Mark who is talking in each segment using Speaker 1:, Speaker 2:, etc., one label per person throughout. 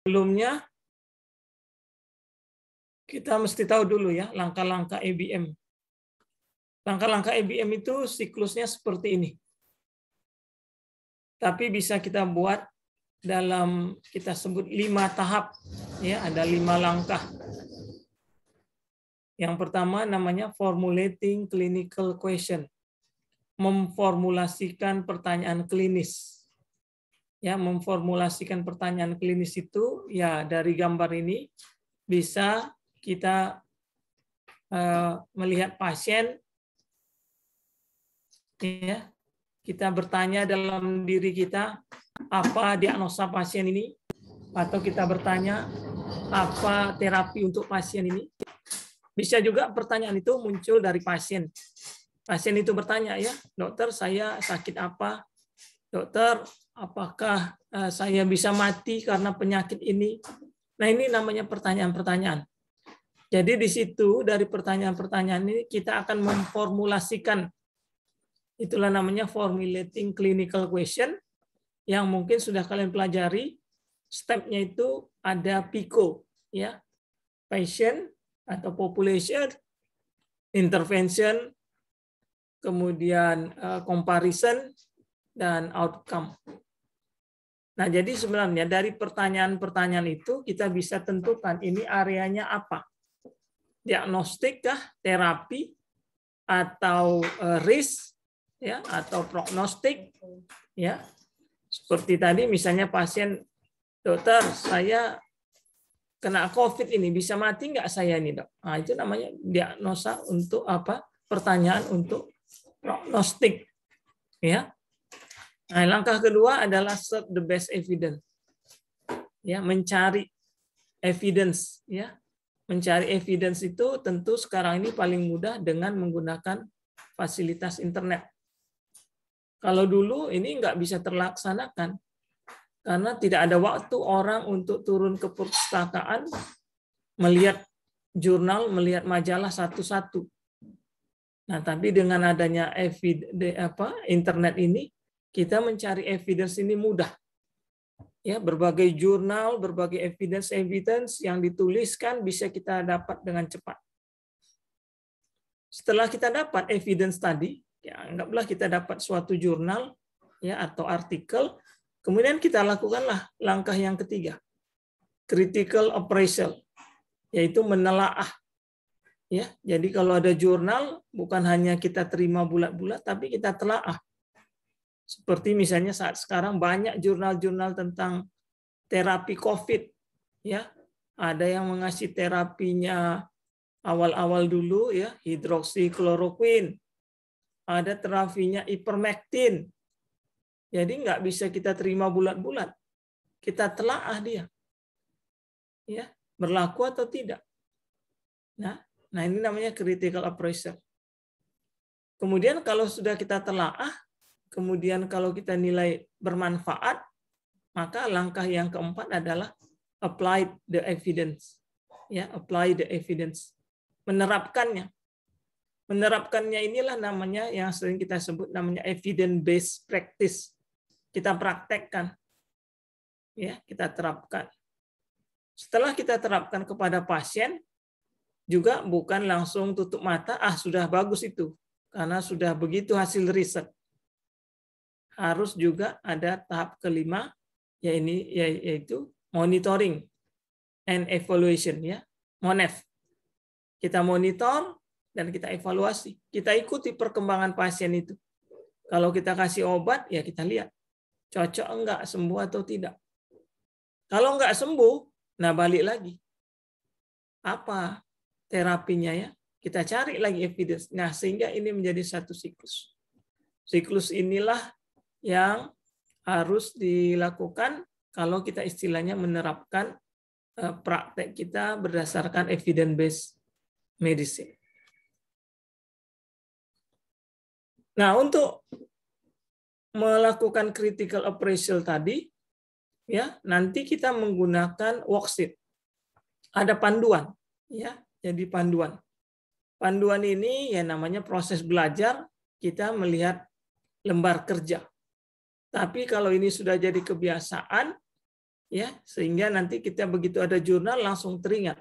Speaker 1: Sebelumnya kita mesti tahu dulu ya langkah-langkah EBM. Langkah-langkah EBM itu siklusnya seperti ini. Tapi bisa kita buat dalam kita sebut 5 tahap ya, ada 5 langkah. Yang pertama namanya formulating clinical question. Memformulasikan pertanyaan klinis. Ya, memformulasikan pertanyaan klinis itu ya dari gambar ini bisa kita melihat pasien, ya, kita bertanya dalam diri kita apa diagnosa pasien ini, atau kita bertanya apa terapi untuk pasien ini. Bisa juga pertanyaan itu muncul dari pasien. Pasien itu bertanya, ya dokter saya sakit apa? Dokter, apakah saya bisa mati karena penyakit ini? Nah, ini namanya pertanyaan-pertanyaan. Jadi di situ dari pertanyaan-pertanyaan ini kita akan memformulasikan, itulah namanya formulating clinical question, yang mungkin sudah kalian pelajari. Stepnya itu ada PICO, ya, patient atau population, intervention, kemudian comparison, dan outcome. Nah, jadi sebenarnya dari pertanyaan-pertanyaan itu kita bisa tentukan ini areanya apa. Diagnostik kah, terapi, atau risk, ya, atau prognostik, ya. Seperti tadi misalnya pasien, dokter saya kena COVID ini, bisa mati nggak saya ini, dok? Nah, itu namanya diagnosa untuk apa? Pertanyaan untuk prognostik, ya. Nah, langkah kedua adalah search the best evidence. Ya, mencari evidence, ya. Mencari evidence itu tentu sekarang ini paling mudah dengan menggunakan fasilitas internet. Kalau dulu ini nggak bisa terlaksanakan karena tidak ada waktu orang untuk turun ke perpustakaan, melihat jurnal, melihat majalah satu-satu. Nah, tapi dengan adanya internet ini, kita mencari evidence ini mudah. Ya, berbagai jurnal, berbagai evidence yang dituliskan bisa kita dapat dengan cepat. Setelah kita dapat evidence tadi, ya anggaplah kita dapat suatu jurnal ya atau artikel, kemudian kita lakukanlah langkah yang ketiga, critical appraisal, yaitu menelaah. Ya, jadi kalau ada jurnal bukan hanya kita terima bulat-bulat, tapi kita telaah. Seperti misalnya saat sekarang banyak jurnal-jurnal tentang terapi COVID, ya. Ada yang mengasih terapinya awal-awal dulu ya, hidroksikloroquine. Ada terapinya ivermectin. Jadi nggak bisa kita terima bulat-bulat. Kita telaah dia. Ya, berlaku atau tidak. Nah, ini namanya critical appraisal. Kemudian kalau sudah kita telaah, kemudian kalau kita nilai bermanfaat, maka langkah yang keempat adalah apply the evidence. Ya, apply the evidence. Menerapkannya. Menerapkannya inilah namanya yang sering kita sebut namanya evidence based practice. Kita praktekkan. Ya, kita terapkan. Setelah kita terapkan kepada pasien, juga bukan langsung tutup mata, sudah bagus itu. Karena sudah begitu hasil riset. Harus juga ada tahap kelima, yaitu monitoring and evaluation, ya, MONEV. Kita monitor dan kita evaluasi. Kita ikuti perkembangan pasien itu. Kalau kita kasih obat, ya kita lihat cocok enggak, sembuh atau tidak. Kalau enggak sembuh, nah balik lagi. Apa terapinya ya? Kita cari lagi evidence. Nah, sehingga ini menjadi satu siklus. Siklus inilah yang harus dilakukan kalau kita istilahnya menerapkan praktek kita berdasarkan evidence-based medicine. Nah, untuk melakukan critical appraisal tadi, ya nanti kita menggunakan worksheet. Ada panduan, ya. Jadi panduan. Panduan ini ya namanya proses belajar. Kita melihat lembar kerja. Tapi kalau ini sudah jadi kebiasaan, ya, sehingga nanti kita begitu ada jurnal langsung teringat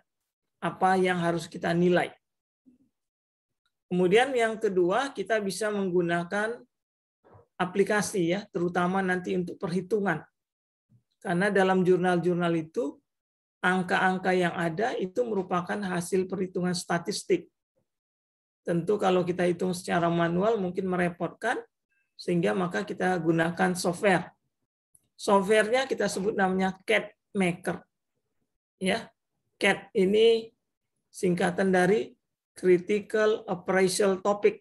Speaker 1: apa yang harus kita nilai. Kemudian yang kedua, kita bisa menggunakan aplikasi, ya, terutama nanti untuk perhitungan. Karena dalam jurnal-jurnal itu angka-angka yang ada itu merupakan hasil perhitungan statistik. Tentu kalau kita hitung secara manual mungkin merepotkan, sehingga maka kita gunakan software. Softwarenya kita sebut namanya CAD Maker. Ya, CAD ini singkatan dari Critical Appraisal Topic.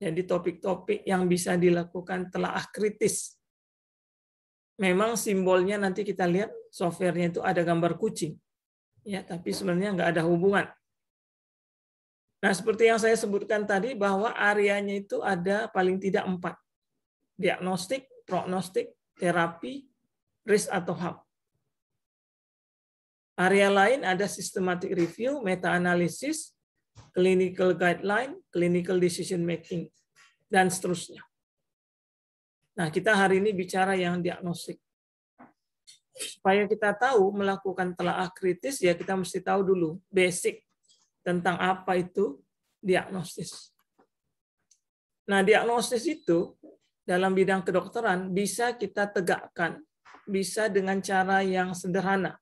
Speaker 1: Jadi topik-topik yang bisa dilakukan telaah kritis. Memang simbolnya nanti kita lihat softwarenya itu ada gambar kucing. Ya, tapi sebenarnya nggak ada hubungan. Nah, seperti yang saya sebutkan tadi bahwa areanya itu ada paling tidak 4. Diagnostik, prognostik, terapi, risk atau HAP. Area lain ada systematic review, meta-analysis, clinical guideline, clinical decision making, dan seterusnya. Nah, kita hari ini bicara yang diagnostik. Supaya kita tahu melakukan telaah kritis, ya kita mesti tahu dulu basic tentang apa itu diagnostis. Nah, diagnostis itu dalam bidang kedokteran bisa kita tegakkan, bisa dengan cara yang sederhana.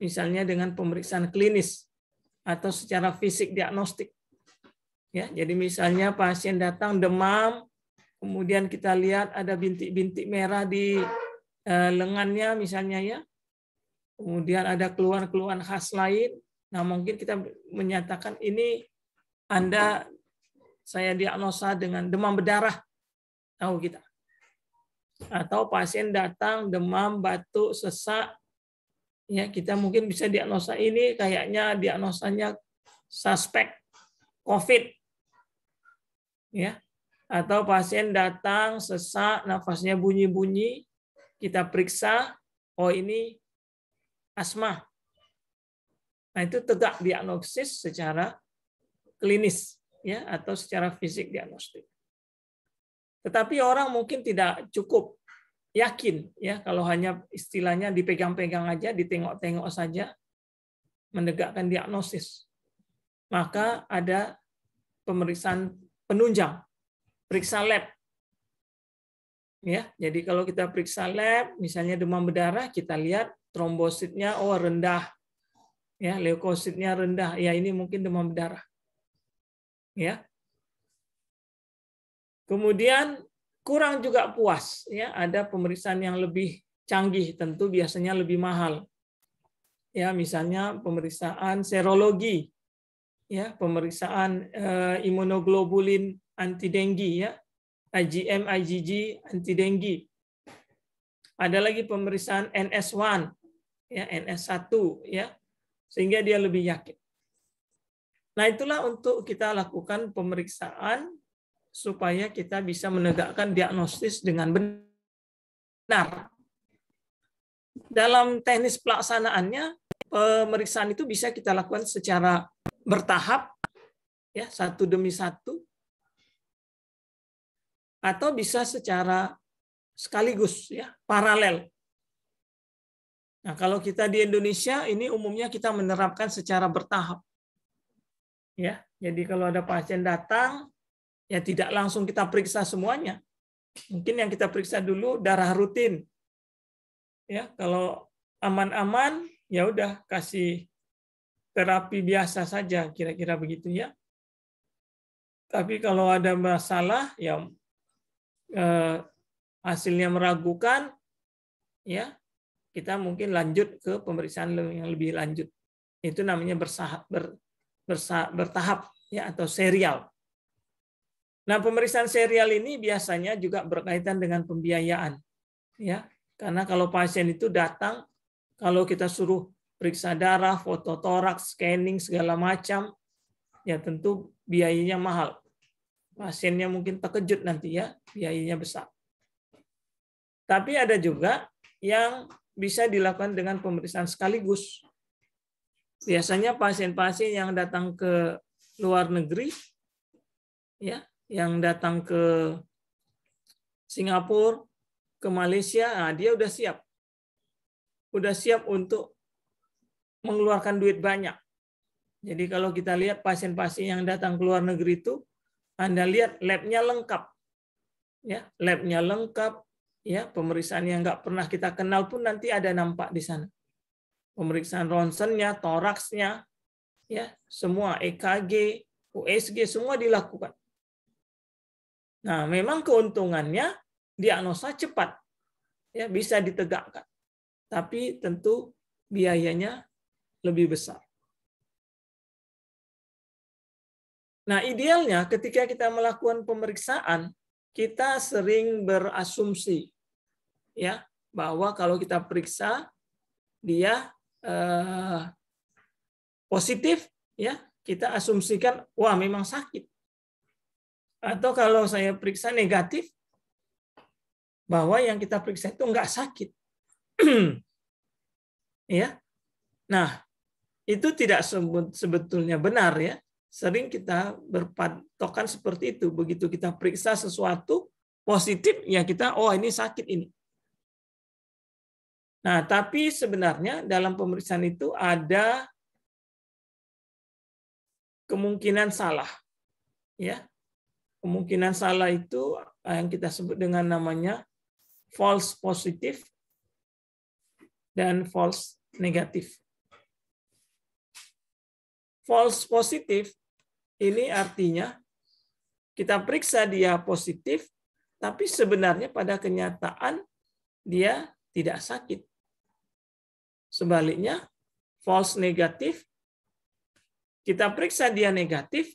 Speaker 1: Misalnya dengan pemeriksaan klinis atau secara fisik diagnostik. Ya, jadi misalnya pasien datang demam, kemudian kita lihat ada bintik-bintik merah di lengannya misalnya, ya. Kemudian ada keluhan-keluhan khas lain. Nah, mungkin kita menyatakan ini saya diagnosa dengan demam berdarah. Tahu kita. Atau pasien datang demam, batuk, sesak, ya kita mungkin bisa diagnosa ini kayaknya diagnosanya suspek COVID, ya. Atau pasien datang sesak, nafasnya bunyi-bunyi, kita periksa, oh ini asma. Nah, itu tegak diagnosis secara klinis, ya, atau secara fisik diagnostik. Tetapi orang mungkin tidak cukup yakin, ya, kalau hanya istilahnya dipegang-pegang aja, ditengok-tengok saja, menegakkan diagnosis. Maka ada pemeriksaan penunjang, periksa lab. Ya, jadi kalau kita periksa lab, misalnya demam berdarah, kita lihat trombositnya oh rendah, ya, leukositnya rendah, ya ini mungkin demam berdarah. Ya. Kemudian kurang juga puas, ya, ada pemeriksaan yang lebih canggih, tentu biasanya lebih mahal. Ya, misalnya pemeriksaan serologi, ya, pemeriksaan imunoglobulin anti denggi, ya, IgM, IgG anti denggi. Ada lagi pemeriksaan NS1, ya, NS1, ya, sehingga dia lebih yakin. Nah, itulah untuk kita lakukan pemeriksaan supaya kita bisa menegakkan diagnostis dengan benar. Dalam teknis pelaksanaannya, pemeriksaan itu bisa kita lakukan secara bertahap, ya, satu demi satu, atau bisa secara sekaligus, ya, paralel. Nah, kalau kita di Indonesia ini umumnya kita menerapkan secara bertahap. Ya, jadi kalau ada pasien datang, ya tidak langsung kita periksa semuanya. Mungkin yang kita periksa dulu darah rutin. Ya, kalau aman-aman, ya udah kasih terapi biasa saja, kira-kira begitu, ya. Tapi kalau ada masalah, ya hasilnya meragukan, ya kita mungkin lanjut ke pemeriksaan yang lebih lanjut. Itu namanya bertahap, ya, atau serial. Nah, pemeriksaan serial ini biasanya juga berkaitan dengan pembiayaan, ya, karena kalau pasien itu datang, kalau kita suruh periksa darah, foto toraks, scanning segala macam, ya tentu biayanya mahal. Pasiennya mungkin terkejut nanti, ya, biayanya besar. Tapi ada juga yang bisa dilakukan dengan pemeriksaan sekaligus. Biasanya pasien-pasien yang datang ke luar negeri, ya, yang datang ke Singapura, ke Malaysia, nah dia udah siap. udah siap untuk mengeluarkan duit banyak. Jadi kalau kita lihat pasien-pasien yang datang ke luar negeri itu, Anda lihat labnya lengkap, ya, labnya lengkap, ya, pemeriksaan yang nggak pernah kita kenal pun nanti ada nampak di sana. Pemeriksaan ronsennya, toraksnya, ya, semua EKG, USG semua dilakukan. Nah, memang keuntungannya diagnosa cepat, ya, bisa ditegakkan, tapi tentu biayanya lebih besar. Nah, idealnya ketika kita melakukan pemeriksaan, kita sering berasumsi, ya, bahwa kalau kita periksa dia positif, ya, kita asumsikan wah memang sakit. Atau kalau saya periksa negatif, bahwa yang kita periksa itu enggak sakit. Ya. Nah, itu tidak sebetulnya benar, ya. Sering kita berpatokan seperti itu. Begitu kita periksa sesuatu positif, ya kita, oh ini sakit ini. Nah, tapi sebenarnya dalam pemeriksaan itu ada kemungkinan salah. Ya. Kemungkinan salah itu yang kita sebut dengan namanya false positif dan false negatif. False positif ini artinya kita periksa dia positif, tapi sebenarnya pada kenyataan dia tidak sakit. Sebaliknya, false negatif, kita periksa dia negatif,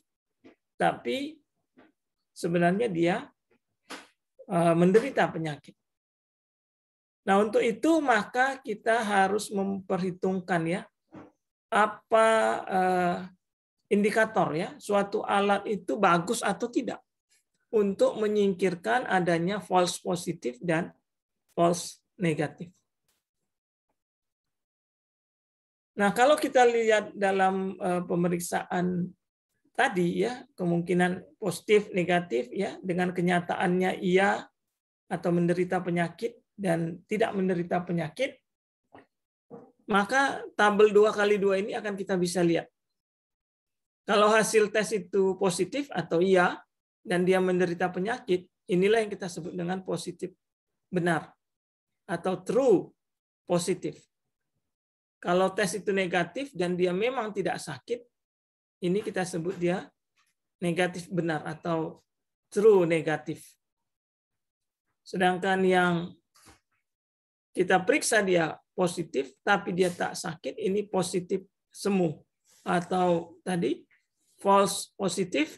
Speaker 1: tapi sebenarnya dia menderita penyakit. Nah, untuk itu maka kita harus memperhitungkan, ya, apa indikator, ya, suatu alat itu bagus atau tidak untuk menyingkirkan adanya false positif dan false negatif. Nah, kalau kita lihat dalam pemeriksaan tadi, ya, kemungkinan positif negatif, ya, dengan kenyataannya iya atau menderita penyakit dan tidak menderita penyakit, maka tabel 2x2 ini akan kita bisa lihat. Kalau hasil tes itu positif atau iya, dan dia menderita penyakit, inilah yang kita sebut dengan positif benar atau true positif. Kalau tes itu negatif dan dia memang tidak sakit, ini kita sebut dia negatif benar atau true negatif. Sedangkan yang kita periksa dia positif, tapi dia tak sakit, ini positif semu atau tadi false positif,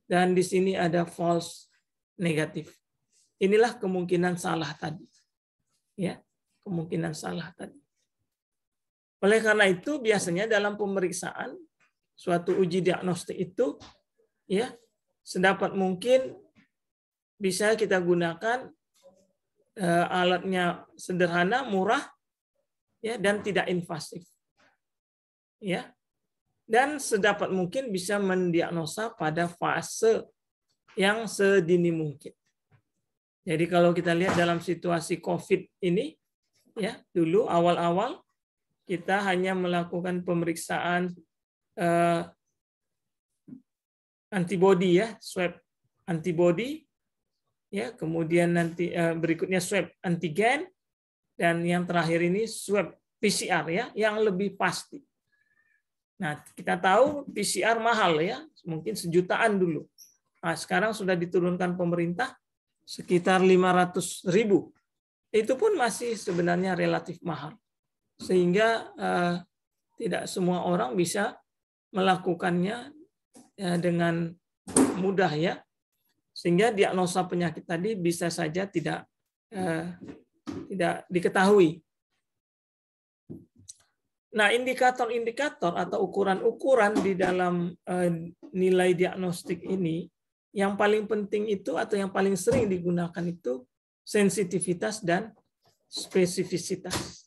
Speaker 1: dan di sini ada false negatif. Inilah kemungkinan salah tadi. Ya, kemungkinan salah tadi. Oleh karena itu biasanya dalam pemeriksaan suatu uji diagnostik itu, ya, sedapat mungkin bisa kita gunakan alatnya sederhana, murah, ya, dan tidak invasif. Ya. Dan sedapat mungkin bisa mendiagnosa pada fase yang sedini mungkin. Jadi kalau kita lihat dalam situasi COVID ini, ya, dulu awal-awal kita hanya melakukan pemeriksaan antibody, ya, swab antibody, ya, kemudian nanti berikutnya swab antigen, dan yang terakhir ini swab PCR, ya, yang lebih pasti. Nah, kita tahu PCR mahal, ya, mungkin sejutaan dulu. Nah, sekarang sudah diturunkan pemerintah sekitar 500.000. Itu pun masih sebenarnya relatif mahal. Sehingga tidak semua orang bisa melakukannya dengan mudah, ya. Sehingga diagnosa penyakit tadi bisa saja tidak diketahui. Nah, indikator-indikator atau ukuran-ukuran di dalam nilai diagnostik ini, yang paling penting itu atau yang paling sering digunakan itu sensitivitas dan spesifisitas.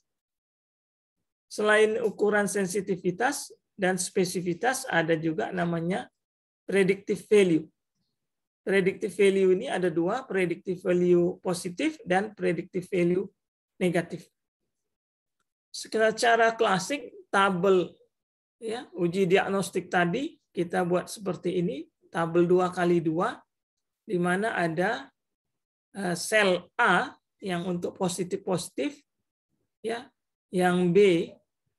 Speaker 1: Selain ukuran sensitivitas dan spesifitas, ada juga namanya predictive value. Predictive value ini ada dua, predictive value positif dan predictive value negatif. secara klasik tabel ya uji diagnostik tadi kita buat seperti ini, tabel 2x2 di mana ada sel A yang untuk positif-positif ya, yang B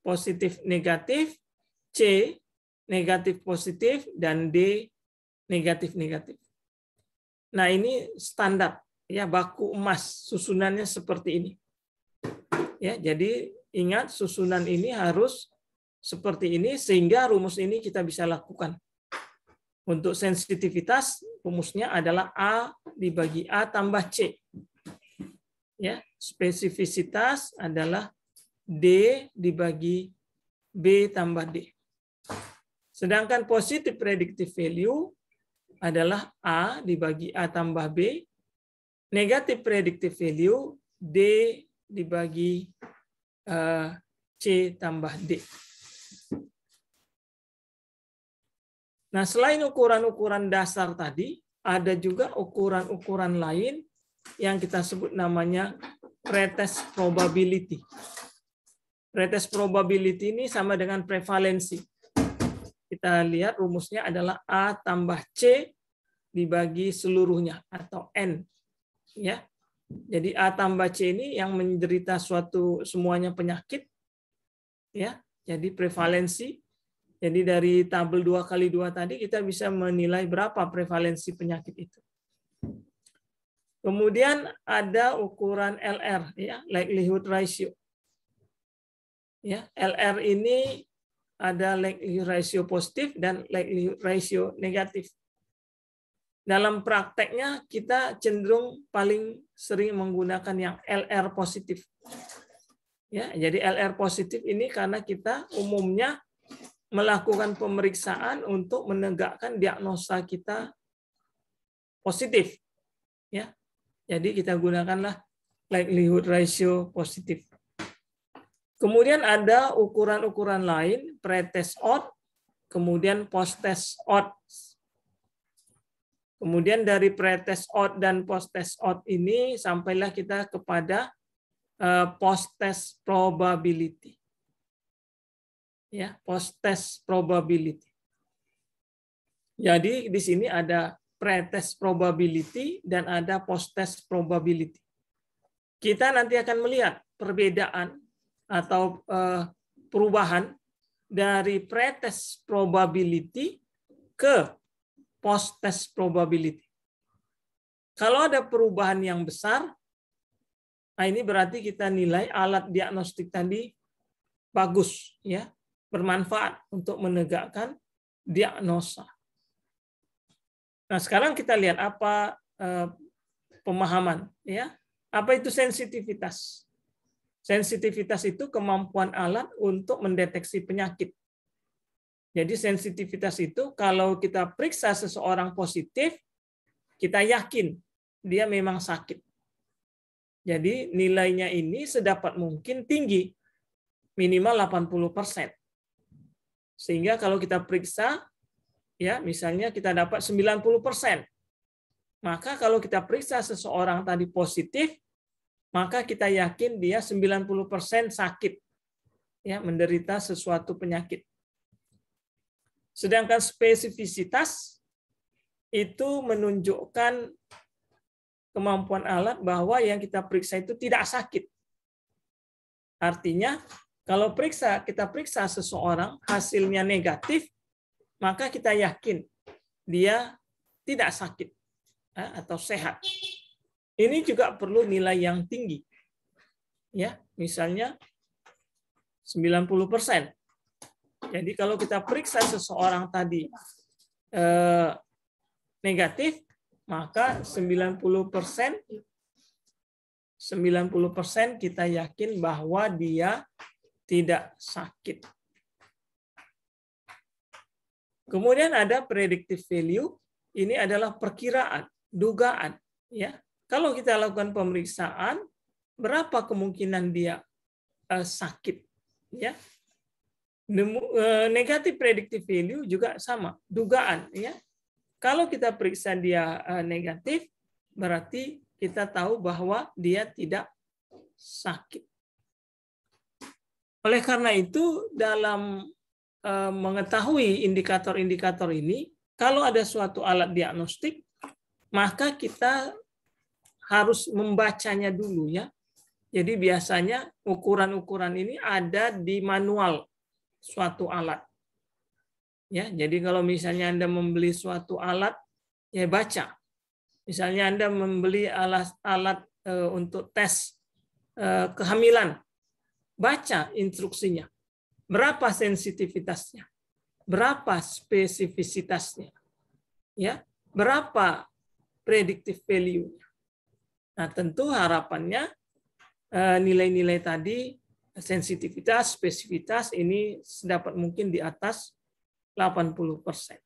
Speaker 1: positif negatif, C negatif positif, dan D negatif negatif. Nah, ini standar ya, baku emas susunannya seperti ini. Ya, jadi ingat susunan ini harus seperti ini sehingga rumus ini kita bisa lakukan. Untuk sensitivitas rumusnya adalah A dibagi A tambah C. Ya, spesifisitas adalah D dibagi B tambah D. Sedangkan positive predictive value adalah A dibagi A tambah B. Negative predictive value D dibagi C tambah D. Nah, selain ukuran-ukuran dasar tadi, ada juga ukuran-ukuran lain yang kita sebut namanya pretest probability. Pretest probability ini sama dengan prevalensi. Kita lihat rumusnya adalah A tambah C dibagi seluruhnya atau N. Ya. Jadi A tambah C ini yang menderita semuanya penyakit. Ya. Jadi prevalensi. Jadi dari tabel 2x2 tadi kita bisa menilai berapa prevalensi penyakit itu. Kemudian ada ukuran LR, ya, likelihood ratio. Ya, LR ini ada likelihood ratio positif dan likelihood ratio negatif. Dalam prakteknya kita cenderung paling sering menggunakan yang LR positif. Ya, jadi LR positif ini karena kita umumnya melakukan pemeriksaan untuk menegakkan diagnosa kita positif. Ya. Jadi kita gunakanlah likelihood ratio positif. Kemudian ada ukuran-ukuran lain, pretest odds, kemudian post-test odds. Kemudian dari pretest odds dan post-test odds ini sampailah kita kepada post-test probability. Ya, post-test probability. Jadi di sini ada pre-test probability dan ada post-test probability. Kita nanti akan melihat perbedaan atau perubahan dari pre-test probability ke post-test probability. Kalau ada perubahan yang besar, nah ini berarti kita nilai alat diagnostik tadi bagus, ya, bermanfaat untuk menegakkan diagnosa. Nah, sekarang kita lihat apa pemahaman, ya. Apa itu sensitivitas? Sensitivitas itu kemampuan alat untuk mendeteksi penyakit. Jadi sensitivitas itu kalau kita periksa seseorang positif, kita yakin dia memang sakit. Jadi nilainya ini sedapat mungkin tinggi, minimal 80%. Sehingga kalau kita periksa, ya misalnya kita dapat 90%. Maka kalau kita periksa seseorang tadi positif, maka kita yakin dia 90% sakit, ya, menderita sesuatu penyakit. Sedangkan spesifisitas itu menunjukkan kemampuan alat bahwa yang kita periksa itu tidak sakit. Artinya, kalau kita periksa seseorang hasilnya negatif, maka kita yakin dia tidak sakit atau sehat. Ini juga perlu nilai yang tinggi. Ya, misalnya 90%. Jadi kalau kita periksa seseorang tadi negatif, maka 90% kita yakin bahwa dia tidak sakit. Kemudian ada predictive value, ini adalah perkiraan, dugaan, ya. Kalau kita lakukan pemeriksaan, berapa kemungkinan dia sakit, ya. Negative predictive value juga sama, dugaan, ya. Kalau kita periksa dia negatif, berarti kita tahu bahwa dia tidak sakit. Oleh karena itu, dalam mengetahui indikator-indikator ini, kalau ada suatu alat diagnostik, maka kita harus membacanya dulu ya. Jadi biasanya ukuran-ukuran ini ada di manual suatu alat. Ya, jadi kalau misalnya Anda membeli suatu alat, ya baca. Misalnya Anda membeli alat untuk tes kehamilan, baca instruksinya. Berapa sensitivitasnya? Berapa spesifisitasnya? Ya, berapa predictive value-nya? Nah, tentu harapannya nilai-nilai tadi, sensitivitas, spesifitas ini sedapat mungkin di atas 80%.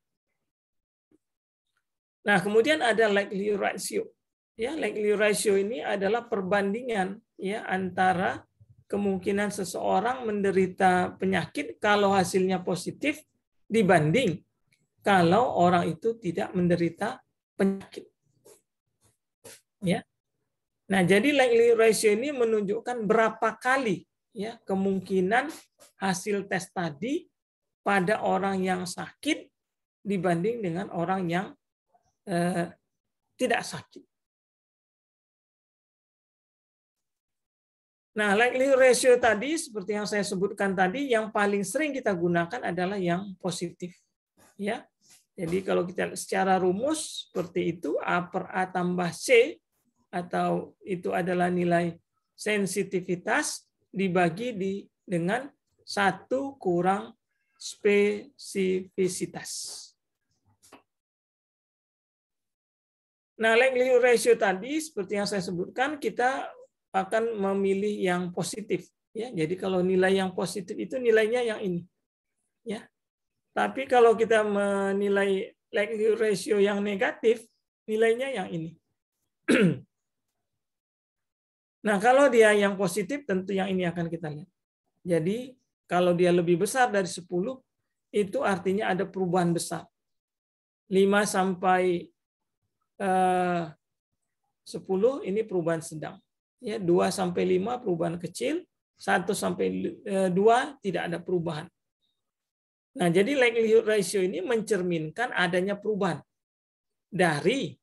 Speaker 1: Nah, kemudian ada likelihood ratio. Ya, likelihood ratio ini adalah perbandingan ya antara kemungkinan seseorang menderita penyakit kalau hasilnya positif dibanding kalau orang itu tidak menderita penyakit. Ya. Nah, jadi likelihood ratio ini menunjukkan berapa kali ya kemungkinan hasil tes tadi pada orang yang sakit dibanding dengan orang yang tidak sakit. Nah, likelihood ratio tadi seperti yang saya sebutkan tadi, yang paling sering kita gunakan adalah yang positif. Ya. Jadi kalau kita secara rumus seperti itu, A per A tambah C, atau itu adalah nilai sensitivitas dibagi dengan 1 kurang spesifisitas. Nah, likelihood ratio tadi seperti yang saya sebutkan, kita akan memilih yang positif. Ya, jadi kalau nilai yang positif itu nilainya yang ini. Ya. Tapi kalau kita menilai likelihood ratio yang negatif, nilainya yang ini. Nah, kalau dia yang positif, tentu yang ini akan kita lihat. Jadi, kalau dia lebih besar dari 10, itu artinya ada perubahan besar. 5 sampai 10 ini perubahan sedang. Ya, 2 sampai 5 perubahan kecil, 1 sampai 2 tidak ada perubahan. Nah, jadi likelihood ratio ini mencerminkan adanya perubahan dari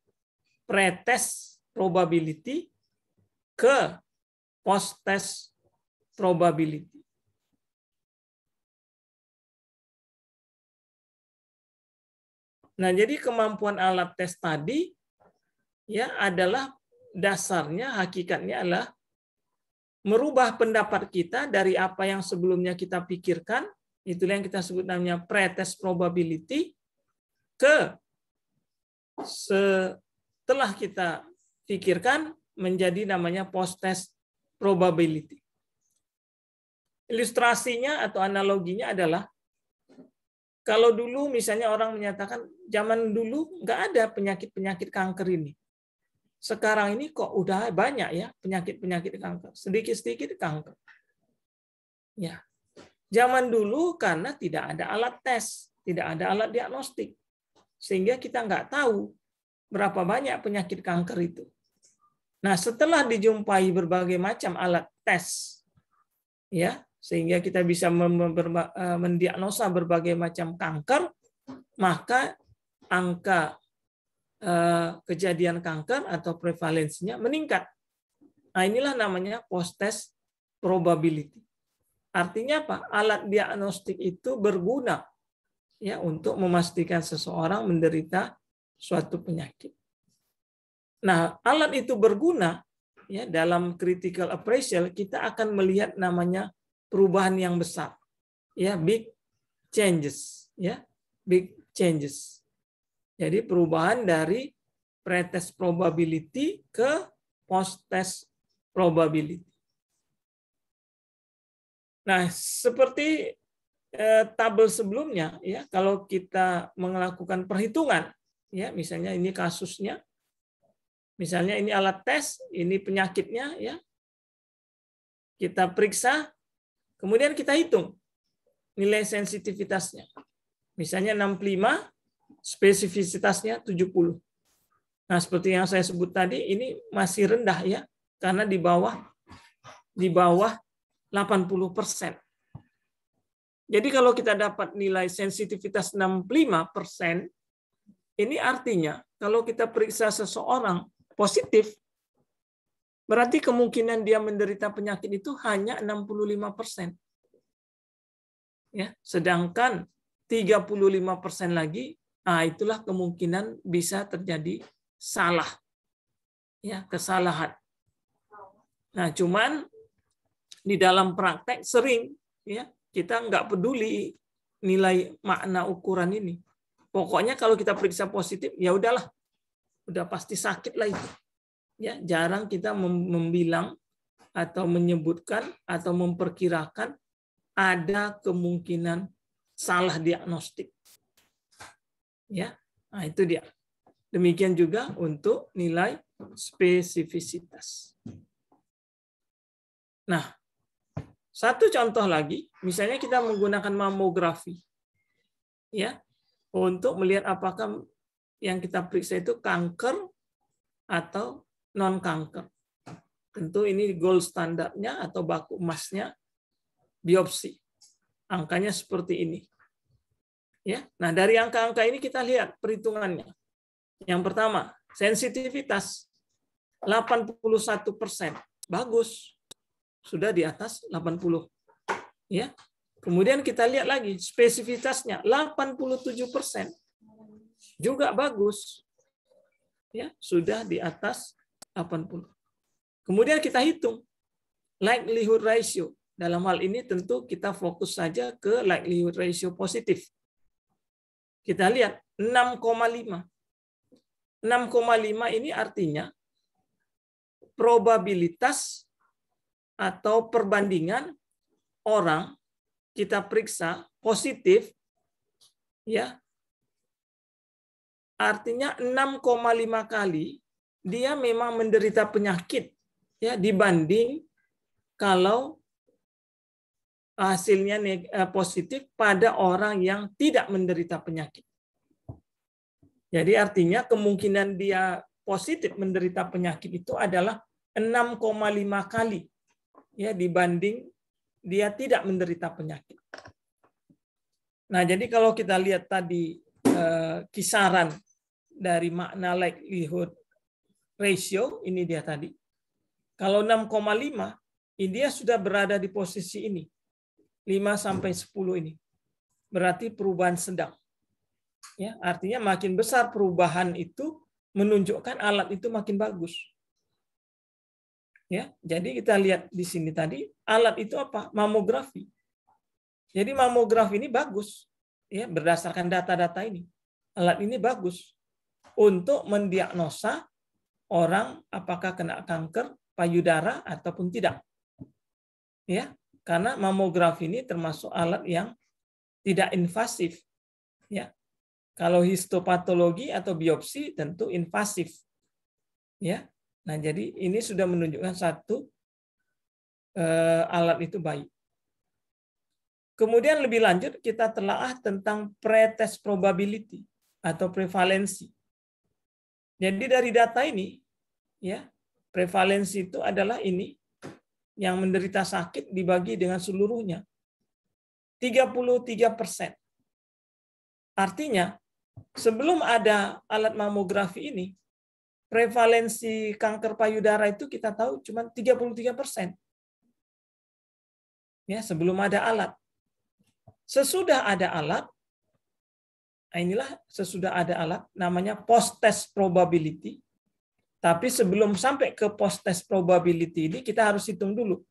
Speaker 1: pretest probability ke post-test probability. Nah, jadi kemampuan alat tes tadi ya adalah dasarnya, hakikatnya adalah merubah pendapat kita dari apa yang sebelumnya kita pikirkan, itulah yang kita sebut namanya pretest probability, ke setelah kita pikirkan menjadi namanya post-test probability. Ilustrasinya atau analoginya adalah kalau dulu misalnya orang menyatakan zaman dulu nggak ada penyakit-penyakit kanker ini. Sekarang ini kok udah banyak ya penyakit-penyakit kanker. Sedikit-sedikit kanker. Ya. Zaman dulu karena tidak ada alat tes, tidak ada alat diagnostik. Sehingga kita nggak tahu berapa banyak penyakit kanker itu. Nah, setelah dijumpai berbagai macam alat tes, ya, sehingga kita bisa mendiagnosa berbagai macam kanker, maka angka kejadian kanker atau prevalensinya meningkat. Nah, inilah namanya post-test probability. Artinya apa? Alat diagnostik itu berguna ya untuk memastikan seseorang menderita suatu penyakit. Nah, alat itu berguna ya dalam critical appraisal, kita akan melihat namanya perubahan yang besar. Ya, big changes, ya. Big changes. Jadi perubahan dari pretest probability ke post-test probability. Nah, seperti tabel sebelumnya, ya, kalau kita melakukan perhitungan, ya, misalnya ini kasusnya, misalnya ini alat tes, ini penyakitnya, ya, kita periksa, kemudian kita hitung nilai sensitivitasnya. Misalnya 65, spesifisitasnya 70. Nah, seperti yang saya sebut tadi, ini masih rendah ya, karena di bawah 80%. Jadi kalau kita dapat nilai sensitivitas 65%, ini artinya kalau kita periksa seseorang positif, berarti kemungkinan dia menderita penyakit itu hanya 65%. Ya, sedangkan 35% lagi, itulah kemungkinan bisa terjadi salah. Ya, kesalahan. Nah, cuman di dalam praktek sering ya kita nggak peduli nilai makna ukuran ini. Pokoknya kalau kita periksa positif, ya udahlah, udah pasti sakit lah itu. Ya, jarang kita membilang atau menyebutkan atau memperkirakan ada kemungkinan salah diagnostik. Ya, nah itu dia. Demikian juga untuk nilai spesifisitas. Nah, satu contoh lagi, misalnya kita menggunakan mamografi, ya, untuk melihat apakah yang kita periksa itu kanker atau non kanker. Tentu ini gold standarnya atau baku emasnya biopsi. Angkanya seperti ini. Ya, nah dari angka-angka ini kita lihat perhitungannya. Yang pertama, sensitivitas 81%. Bagus. Sudah di atas 80. Ya. Kemudian kita lihat lagi spesifitasnya 87%. Juga bagus. Ya, sudah di atas 80. Kemudian kita hitung likelihood ratio. Dalam hal ini tentu kita fokus saja ke likelihood ratio positif. Kita lihat 6,5. 6,5 ini artinya probabilitas atau perbandingan orang kita periksa positif, ya, artinya 6,5 kali dia memang menderita penyakit, ya, dibanding kalau hasilnya positif pada orang yang tidak menderita penyakit. Jadi artinya kemungkinan dia positif menderita penyakit itu adalah 6,5 kali, ya, dibanding dia tidak menderita penyakit. Nah, jadi kalau kita lihat tadi kisaran dari makna likelihood ratio, ini dia tadi. Kalau 6,5, dia sudah berada di posisi ini. 5-10 ini. Berarti perubahan sedang. Ya, artinya makin besar perubahan itu menunjukkan alat itu makin bagus. Ya, jadi kita lihat di sini tadi alat itu apa? Mamografi. Jadi mamografi ini bagus, ya, berdasarkan data-data ini. Alat ini bagus untuk mendiagnosa orang apakah kena kanker payudara ataupun tidak. Ya, karena mamografi ini termasuk alat yang tidak invasif. Ya. Kalau histopatologi atau biopsi tentu invasif. Ya. Nah, jadi ini sudah menunjukkan satu alat itu baik. Kemudian lebih lanjut kita telaah tentang pretest probability atau prevalensi. Jadi dari data ini, ya, prevalensi itu adalah ini yang menderita sakit dibagi dengan seluruhnya. 33%. Artinya, sebelum ada alat mamografi ini, prevalensi kanker payudara itu kita tahu cuma 33%. Ya, sebelum ada alat. Sesudah ada alat, inilah sesudah ada alat, namanya post-test probability. Tapi sebelum sampai ke post-test probability ini, kita harus hitung dulu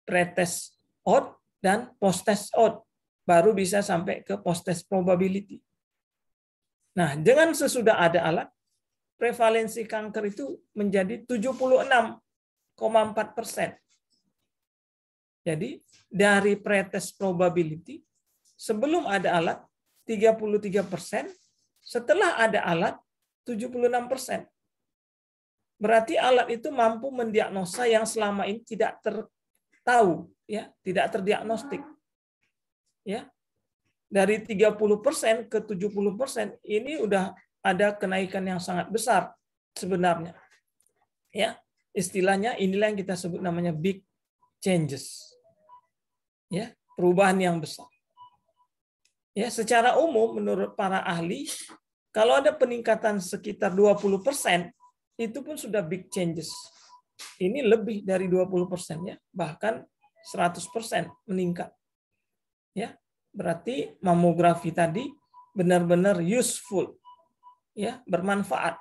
Speaker 1: pre-test odd dan post-test odd. Baru bisa sampai ke post-test probability. Nah, dengan sesudah ada alat, prevalensi kanker itu menjadi 76,4%. Jadi, dari pretest probability, sebelum ada alat, 33%, setelah ada alat, 76%. Berarti alat itu mampu mendiagnosa yang selama ini tidak tertahu, ya, tidak terdiagnostik. Ya. Dari 30% ke 70% ini udah ada kenaikan yang sangat besar sebenarnya. Ya, istilahnya inilah yang kita sebut namanya big changes. Ya, perubahan yang besar. Ya, secara umum menurut para ahli, kalau ada peningkatan sekitar 20%, itu pun sudah big changes. Ini lebih dari 20% ya, bahkan 100% meningkat. Ya, berarti mamografi tadi benar-benar useful, ya, bermanfaat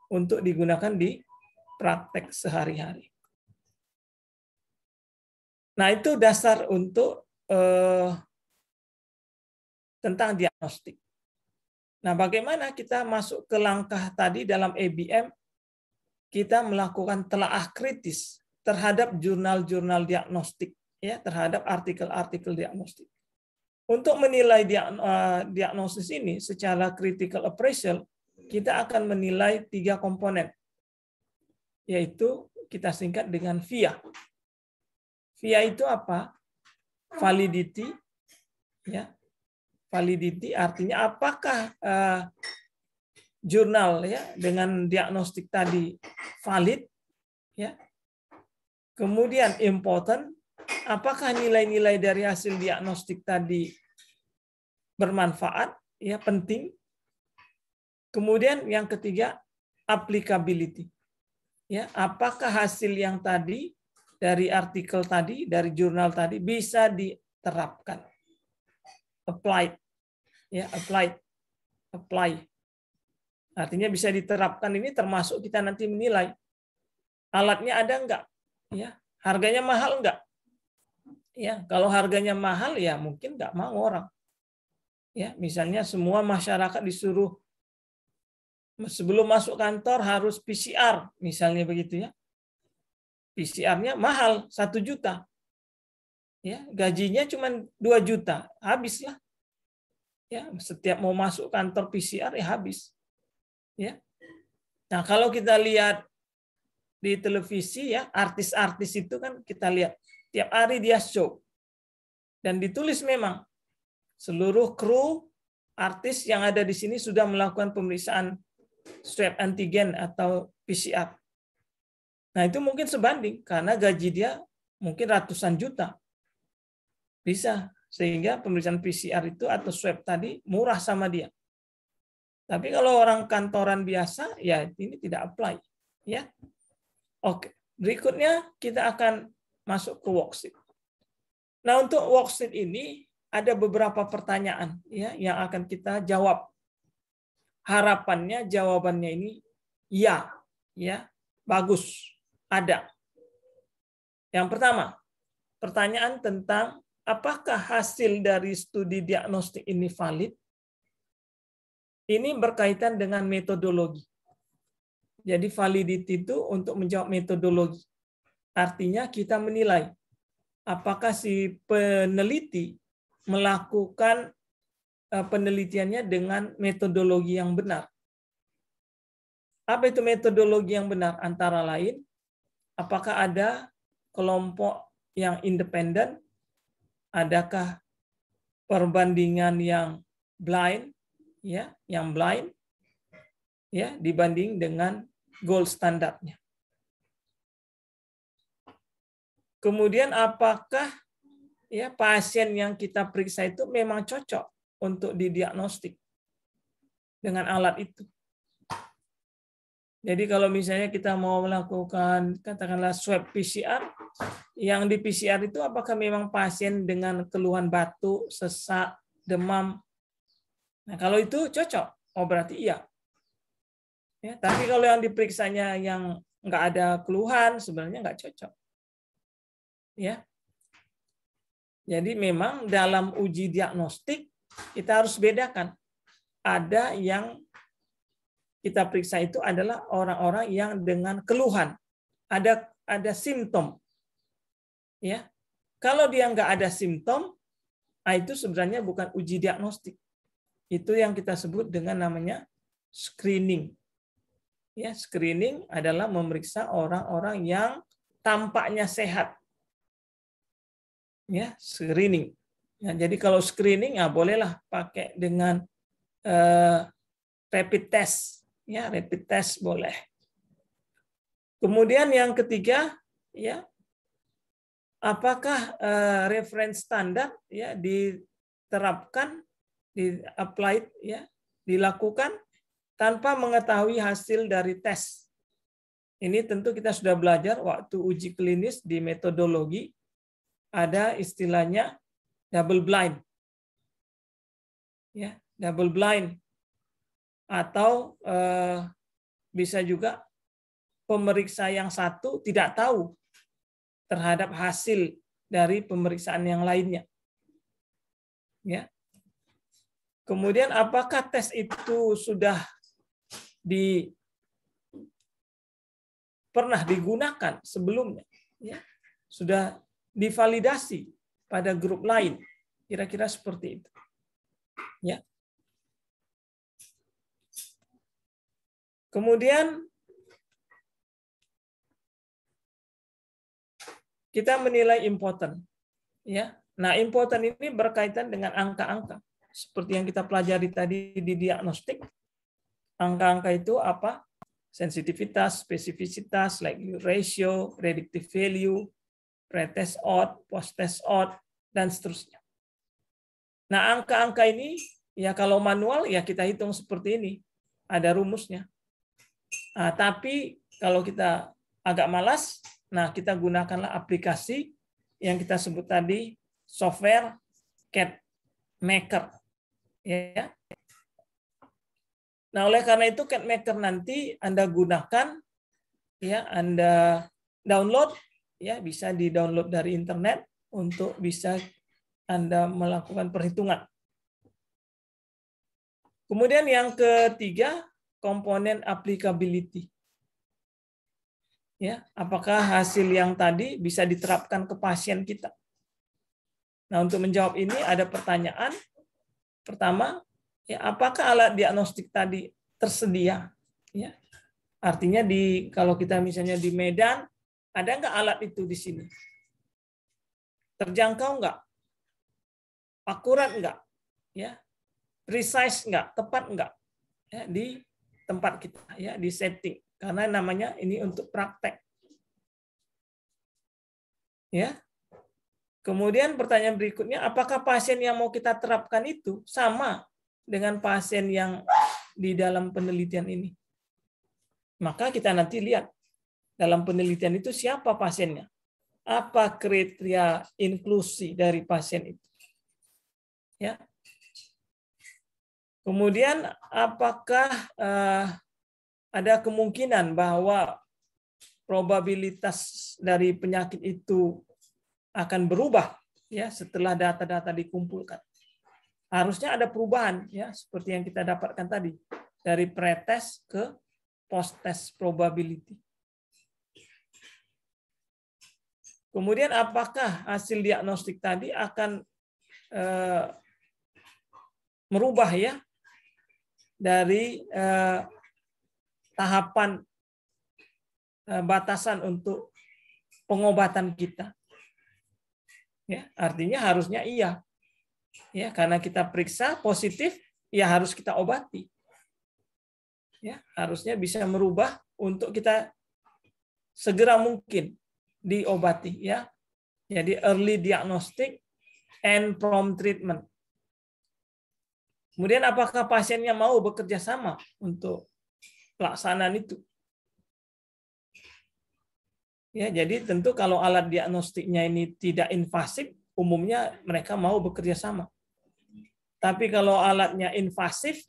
Speaker 1: untuk digunakan di praktek sehari-hari. Nah, itu dasar untuk tentang diagnostik. Nah, bagaimana kita masuk ke langkah tadi dalam ABM? Kita melakukan telaah kritis terhadap jurnal-jurnal diagnostik, ya, terhadap artikel-artikel diagnostik. Untuk menilai diagnosis ini secara critical appraisal, kita akan menilai 3 komponen, yaitu kita singkat dengan VIA. VIA itu apa? Validity, ya. Validity artinya apakah jurnal ya dengan diagnostik tadi valid, ya. Kemudian important, apakah nilai-nilai dari hasil diagnostik tadi bermanfaat, ya, penting. Kemudian yang ketiga, applicability. Ya, apakah hasil yang tadi dari artikel tadi, dari jurnal tadi bisa diterapkan. Applied. Ya, apply. Artinya bisa diterapkan, ini termasuk kita nanti menilai alatnya ada enggak, ya, harganya mahal enggak. Ya, kalau harganya mahal ya mungkin enggak mau orang. Ya, misalnya semua masyarakat disuruh sebelum masuk kantor harus PCR, misalnya begitu ya. PCR-nya mahal 1 juta. Ya, gajinya cuma 2 juta, habislah. Ya, setiap mau masuk kantor PCR ya habis. Ya. Nah, kalau kita lihat di televisi ya, artis-artis itu kan kita lihat tiap hari dia show. Dan ditulis memang seluruh kru artis yang ada di sini sudah melakukan pemeriksaan swab antigen atau PCR. Nah, itu mungkin sebanding karena gaji dia mungkin ratusan juta. Bisa sehingga pemeriksaan PCR itu atau swab tadi murah sama dia. Tapi kalau orang kantoran biasa ya ini tidak apply, ya. Oke, berikutnya kita akan masuk ke worksheet. Nah, untuk worksheet ini ada beberapa pertanyaan ya yang akan kita jawab. Harapannya jawabannya ini ya, bagus, ada. Yang pertama, pertanyaan tentang apakah hasil dari studi diagnostik ini valid? Ini berkaitan dengan metodologi. Jadi validity itu untuk menjawab metodologi. Artinya kita menilai apakah si peneliti melakukan penelitiannya dengan metodologi yang benar. Apa itu metodologi yang benar? Antara lain, apakah ada kelompok yang independen? Adakah perbandingan yang blind, ya, dibanding dengan gold standarnya. Kemudian apakah ya pasien yang kita periksa itu memang cocok untuk didiagnostik dengan alat itu. Jadi kalau misalnya kita mau melakukan katakanlah swab PCR, yang di PCR itu apakah memang pasien dengan keluhan batuk, sesak, demam. Nah, kalau itu cocok, oh berarti iya. Ya, tapi kalau yang diperiksanya yang nggak ada keluhan, sebenarnya nggak cocok. Ya. Jadi memang dalam uji diagnostik kita harus bedakan. Ada yang kita periksa itu adalah orang-orang yang dengan keluhan, ada simptom. Ya. Kalau dia nggak ada simptom, itu sebenarnya bukan uji diagnostik. Itu yang kita sebut dengan namanya screening. Ya, screening adalah memeriksa orang-orang yang tampaknya sehat. Ya, screening. Ya, jadi kalau screening ya bolehlah pakai dengan rapid test. Ya, rapid test boleh. Kemudian yang ketiga, ya, apakah reference standar ya diterapkan, di-applied ya, dilakukan tanpa mengetahui hasil dari tes. Ini tentu kita sudah belajar waktu uji klinis di metodologi, ada istilahnya double blind. Ya, double blind. Atau bisa juga pemeriksa yang satu tidak tahu terhadap hasil dari pemeriksaan yang lainnya. Ya. Kemudian apakah tes itu sudah pernah digunakan sebelumnya, ya, sudah divalidasi pada grup lain, kira-kira seperti itu, ya. Kemudian kita menilai important, ya. Nah, important ini berkaitan dengan angka-angka, seperti yang kita pelajari tadi di diagnostik. Angka-angka itu apa? Sensitivitas, spesifisitas, likelihood ratio, predictive value, pre-test odd, post-test odd, dan seterusnya. Nah, angka-angka ini, ya kalau manual, ya kita hitung seperti ini. Ada rumusnya. Nah, tapi kalau kita agak malas, nah kita gunakanlah aplikasi yang kita sebut tadi, software CADMaker. Ya. Nah, oleh karena itu CADMaker nanti Anda gunakan, ya, Anda download, ya, bisa di-download dari internet untuk bisa Anda melakukan perhitungan. Kemudian yang ketiga, komponen applicability. Ya, apakah hasil yang tadi bisa diterapkan ke pasien kita? Nah, untuk menjawab ini ada pertanyaan. Pertama, ya, apakah alat diagnostik tadi tersedia? Ya, artinya kalau kita misalnya di Medan, ada nggak alat itu di sini? Terjangkau nggak? Akurat nggak? Ya, precise nggak? Tepat nggak? Ya, di tempat kita, ya, di setting. Karena namanya ini untuk praktek. Ya. Kemudian pertanyaan berikutnya, apakah pasien yang mau kita terapkan itu sama dengan pasien yang di dalam penelitian ini? Maka kita nanti lihat dalam penelitian itu siapa pasiennya, apa kriteria inklusi dari pasien itu. Ya. Kemudian apakah ada kemungkinan bahwa probabilitas dari penyakit itu akan berubah, ya, setelah data-data dikumpulkan. Harusnya ada perubahan, ya, seperti yang kita dapatkan tadi dari pretest ke post-test probability. Kemudian apakah hasil diagnostik tadi akan merubah, ya, dari tahapan batasan untuk pengobatan kita. Ya, artinya harusnya iya. Ya, karena kita periksa positif, ya harus kita obati. Ya, harusnya bisa merubah untuk kita segera mungkin diobati, ya. Jadi early diagnostic and prompt treatment. Kemudian apakah pasiennya mau bekerja sama untuk pelaksanaan itu? Ya, jadi tentu kalau alat diagnostiknya ini tidak invasif, umumnya mereka mau bekerja sama. Tapi kalau alatnya invasif,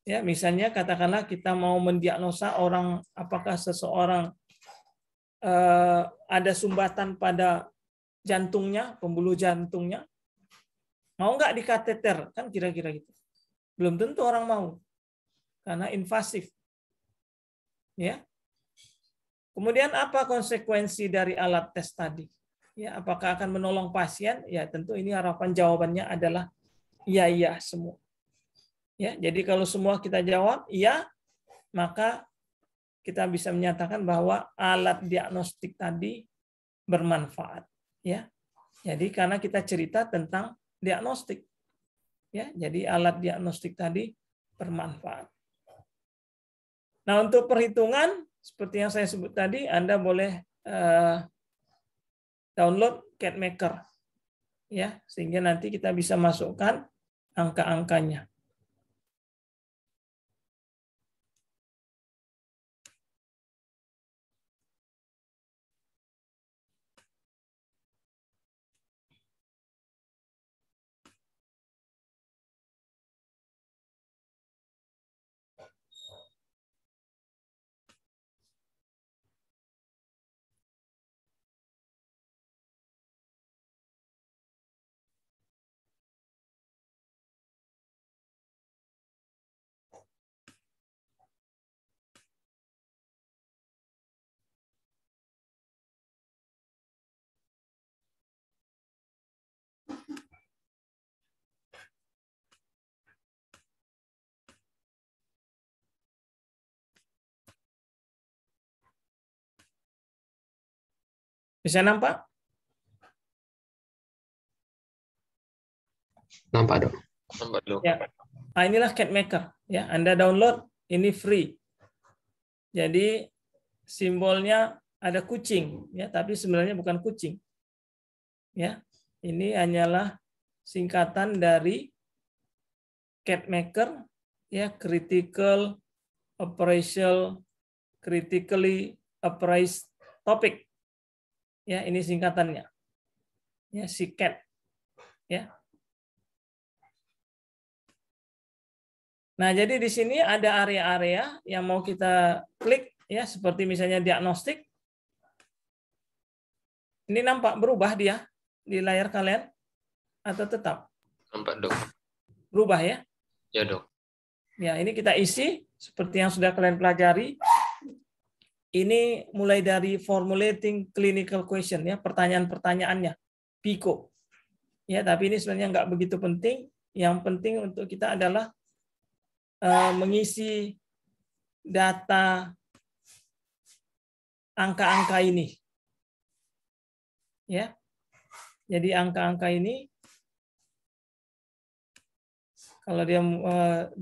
Speaker 1: ya, misalnya katakanlah kita mau mendiagnosa orang, apakah seseorang ada sumbatan pada jantungnya, pembuluh jantungnya, mau nggak dikateter, kan kira-kira gitu. Belum tentu orang mau, karena invasif. Ya. Kemudian apa konsekuensi dari alat tes tadi? Ya, apakah akan menolong pasien? Ya, tentu ini harapan jawabannya adalah iya semua. Ya, jadi kalau semua kita jawab iya, maka kita bisa menyatakan bahwa alat diagnostik tadi bermanfaat. Ya, jadi karena kita cerita tentang diagnostik. Ya, jadi alat diagnostik tadi bermanfaat. Nah, untuk perhitungan seperti yang saya sebut tadi, Anda boleh download CADMaker ya, sehingga nanti kita bisa masukkan angka-angkanya. Bisa nampak?
Speaker 2: Nampak, Dok.
Speaker 3: Nampak, Dok.
Speaker 1: Ya. Nah, inilah CADMaker ya. Anda download, ini free. Jadi simbolnya ada kucing ya, tapi sebenarnya bukan kucing. Ya. Ini hanyalah singkatan dari CADMaker ya, critically appraised topic. Ya, ini singkatannya. Ya, CAD. Ya. Nah, jadi di sini ada area-area yang mau kita klik ya, seperti misalnya diagnostik. Ini nampak berubah dia di layar kalian atau tetap?
Speaker 3: Nampak, Dok.
Speaker 1: Berubah ya?
Speaker 3: Ya, Dok.
Speaker 1: Ya, ini kita isi seperti yang sudah kalian pelajari. Ini mulai dari formulating clinical question ya, pertanyaan-pertanyaannya, PICO. Ya, tapi ini sebenarnya nggak begitu penting. Yang penting untuk kita adalah mengisi data angka-angka ini. Ya. Jadi angka-angka ini kalau dia 2,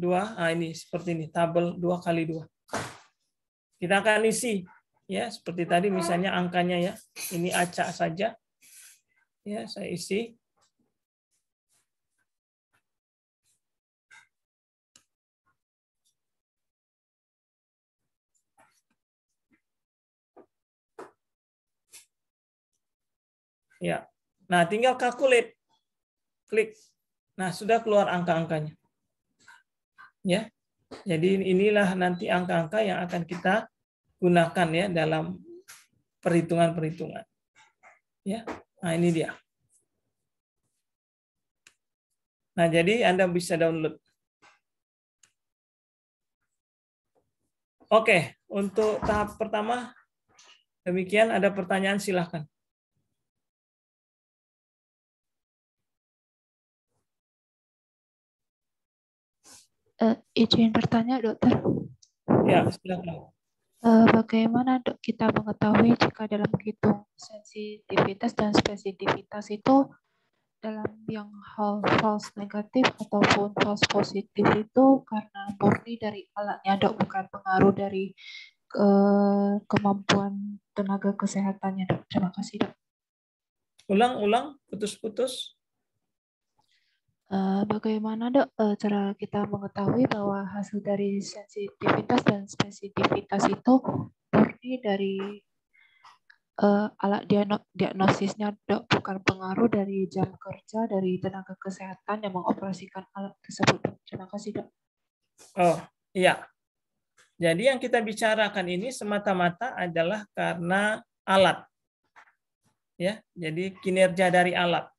Speaker 1: ini seperti ini, tabel 2x2. Kita akan isi ya, seperti tadi misalnya angkanya ya. Ini acak saja. Ya, saya isi. Ya. Nah, tinggal calculate. Klik. Nah, sudah keluar angka-angkanya. Ya. Jadi inilah nanti angka-angka yang akan kita gunakan ya dalam perhitungan-perhitungan. Ya. Nah, ini dia. Nah, jadi Anda bisa download. Oke, untuk tahap pertama demikian. Ada pertanyaan silahkan.
Speaker 4: Izin bertanya, Dokter.
Speaker 1: Ya, silakan.
Speaker 4: Bagaimana Dok kita mengetahui jika dalam menghitung sensitivitas dan spesifisitas itu dalam yang hal false negatif ataupun false positif itu karena murni dari alatnya, Dok, bukan pengaruh dari kemampuan tenaga kesehatannya, Dok. Terima kasih, Dok.
Speaker 1: Ulang, putus-putus.
Speaker 4: Bagaimana Dok cara kita mengetahui bahwa hasil dari sensitivitas dan spesifisitas itu murni dari alat diagnosisnya, Dok, bukan pengaruh dari jam kerja dari tenaga kesehatan yang mengoperasikan alat tersebut, Dok. Terima kasih, Dok.
Speaker 1: Oh, iya. Jadi yang kita bicarakan ini semata-mata adalah karena alat. Ya, jadi kinerja dari alat.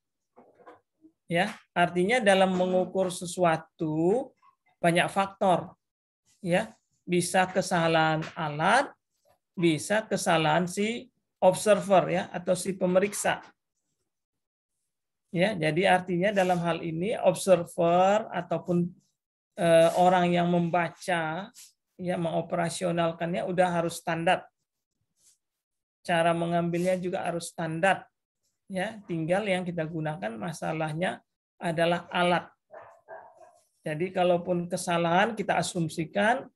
Speaker 1: Ya, artinya dalam mengukur sesuatu banyak faktor. Ya, bisa kesalahan alat, bisa kesalahan si observer ya atau si pemeriksa. Ya, jadi artinya dalam hal ini observer ataupun orang yang membaca ya mengoperasionalkannya udah harus standar. Cara mengambilnya juga harus standar. Ya, tinggal yang kita gunakan masalahnya adalah alat. Jadi kalaupun kesalahan kita asumsikan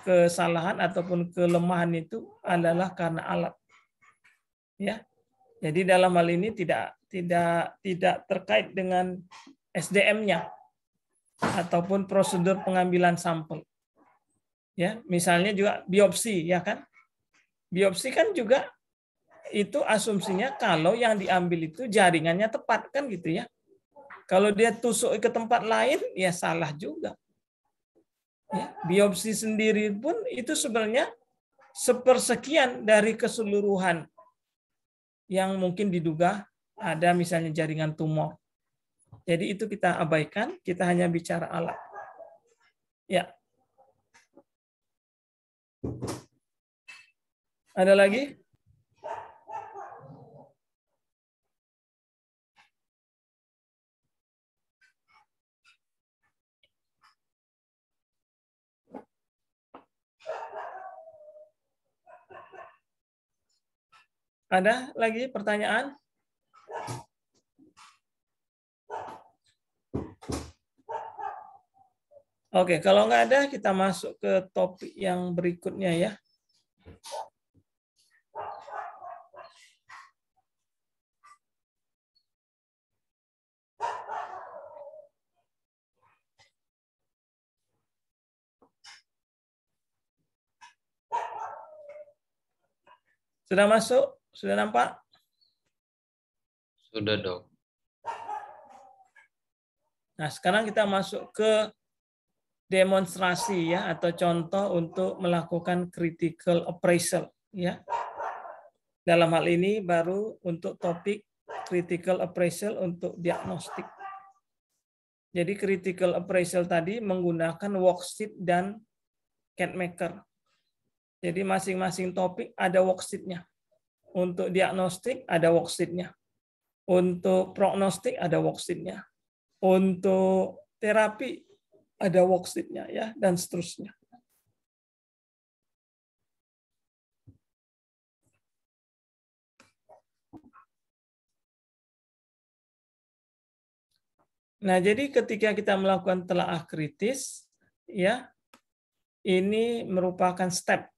Speaker 1: kesalahan ataupun kelemahan itu adalah karena alat. Ya. Jadi dalam hal ini tidak terkait dengan SDM-nya ataupun prosedur pengambilan sampel. Ya, misalnya juga biopsi, ya kan? Biopsi kan juga itu asumsinya kalau yang diambil itu jaringannya tepat, kan gitu ya. Kalau dia tusuk ke tempat lain, ya salah juga. Ya, biopsi sendiri pun itu sebenarnya sepersekian dari keseluruhan yang mungkin diduga ada misalnya jaringan tumor. Jadi itu kita abaikan, kita hanya bicara alat. Ya. Ada lagi? Ada lagi pertanyaan? Oke, kalau nggak ada, kita masuk ke topik yang berikutnya ya. Sudah masuk? Sudah nampak?
Speaker 3: Sudah, Dok.
Speaker 1: Nah, sekarang kita masuk ke demonstrasi ya, atau contoh untuk melakukan critical appraisal ya. Dalam hal ini baru untuk topik critical appraisal untuk diagnostik. Jadi critical appraisal tadi menggunakan worksheet dan CADMaker. Jadi masing-masing topik ada worksheet-nya. Untuk diagnostik ada worksheet-nya. Untuk prognostik ada worksheet-nya. Untuk terapi ada worksheet-nya ya, dan seterusnya. Nah, jadi ketika kita melakukan telaah kritis, ya, ini merupakan step,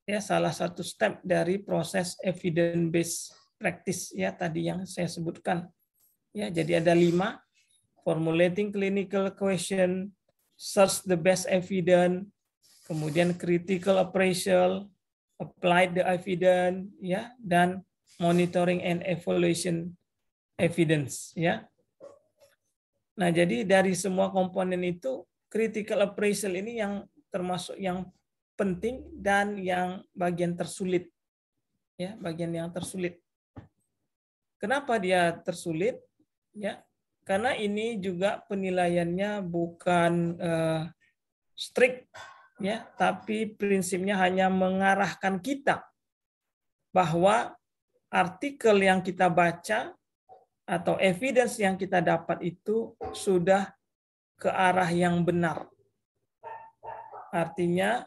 Speaker 1: ya, salah satu step dari proses evidence based practice, ya, tadi yang saya sebutkan. Ya, jadi ada 5: formulating clinical question, search the best evidence, kemudian critical appraisal, apply the evidence, ya, dan monitoring and evaluation evidence, ya. Nah, jadi dari semua komponen itu, critical appraisal ini yang termasuk yang penting dan yang bagian tersulit. Ya, bagian yang tersulit. Kenapa dia tersulit? Ya, karena ini juga penilaiannya bukan strict, ya, tapi prinsipnya hanya mengarahkan kita bahwa artikel yang kita baca atau evidence yang kita dapat itu sudah ke arah yang benar. Artinya,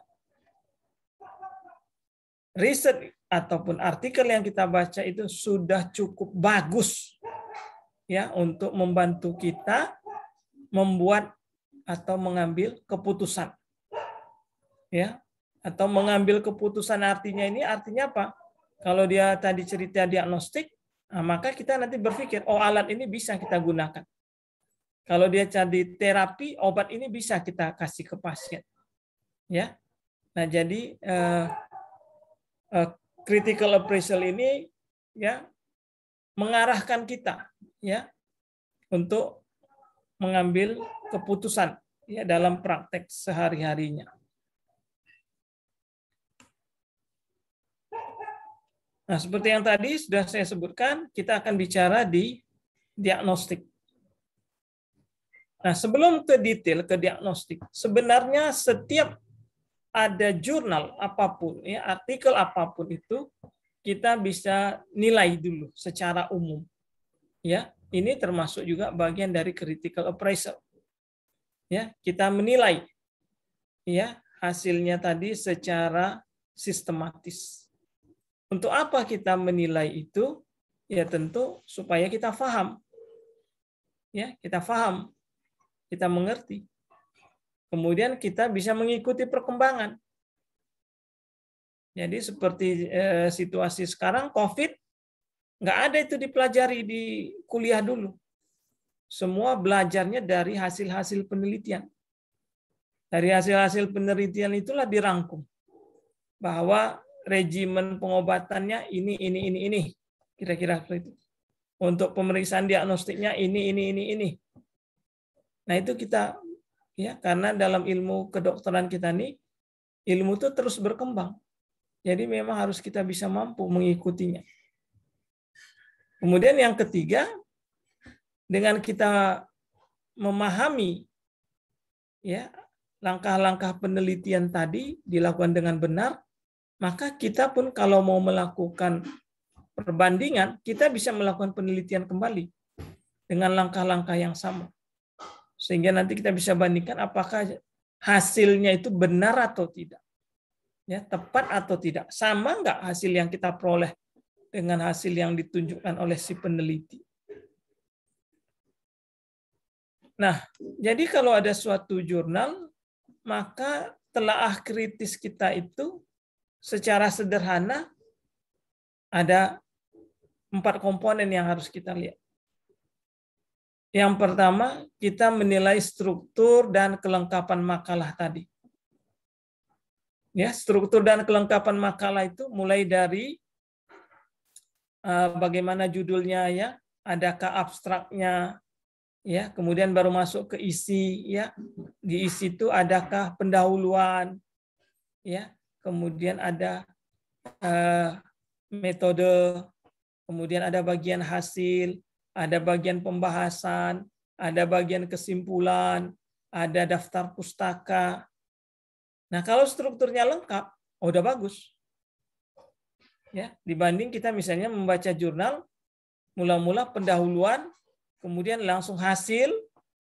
Speaker 1: riset ataupun artikel yang kita baca itu sudah cukup bagus ya untuk membantu kita membuat atau mengambil keputusan. Ya, atau mengambil keputusan artinya apa? Kalau dia tadi cerita diagnostik, nah, maka kita nanti berpikir, oh, alat ini bisa kita gunakan. Kalau dia cari terapi, obat ini bisa kita kasih ke pasien. Ya, nah jadi critical appraisal ini ya mengarahkan kita ya untuk mengambil keputusan ya dalam praktek sehari-harinya. Nah, seperti yang tadi sudah saya sebutkan, kita akan bicara di diagnostik. Nah, sebelum ke detail ke diagnostik, sebenarnya setiap ada jurnal apapun, ya, artikel apapun itu, kita bisa nilai dulu secara umum. Ya, ini termasuk juga bagian dari critical appraisal. Ya, kita menilai ya hasilnya tadi secara sistematis. Untuk apa kita menilai itu? Ya tentu supaya kita paham. Ya, kita paham. Kita mengerti. Kemudian kita bisa mengikuti perkembangan. Jadi seperti situasi sekarang COVID, Nggak ada itu dipelajari di kuliah dulu. Semua belajarnya dari hasil-hasil penelitian. Dari hasil-hasil penelitian itulah dirangkum bahwa regimen pengobatannya ini. Kira-kira seperti itu. Untuk pemeriksaan diagnostiknya ini. Nah, itu kita ya, karena dalam ilmu kedokteran kita nih, ilmu itu terus berkembang. Jadi memang harus kita bisa mampu mengikutinya. Kemudian yang ketiga, dengan kita memahami ya langkah-langkah penelitian tadi dilakukan dengan benar, maka kita pun kalau mau melakukan perbandingan, kita bisa melakukan penelitian kembali dengan langkah-langkah yang sama. Sehingga nanti kita bisa bandingkan apakah hasilnya itu benar atau tidak. Ya, tepat atau tidak. Sama nggak hasil yang kita peroleh dengan hasil yang ditunjukkan oleh si peneliti. Nah, jadi kalau ada suatu jurnal, maka telaah kritis kita itu secara sederhana ada 4 komponen yang harus kita lihat. Yang pertama, kita menilai struktur dan kelengkapan makalah tadi. Ya, struktur dan kelengkapan makalah itu mulai dari bagaimana judulnya ya, adakah abstraknya, ya, kemudian baru masuk ke isi ya. Di isi itu adakah pendahuluan, ya, kemudian ada metode, kemudian ada bagian hasil, ada bagian pembahasan, ada bagian kesimpulan, ada daftar pustaka. Nah, kalau strukturnya lengkap, udah bagus. Ya, dibanding kita misalnya membaca jurnal, mula-mula pendahuluan, kemudian langsung hasil,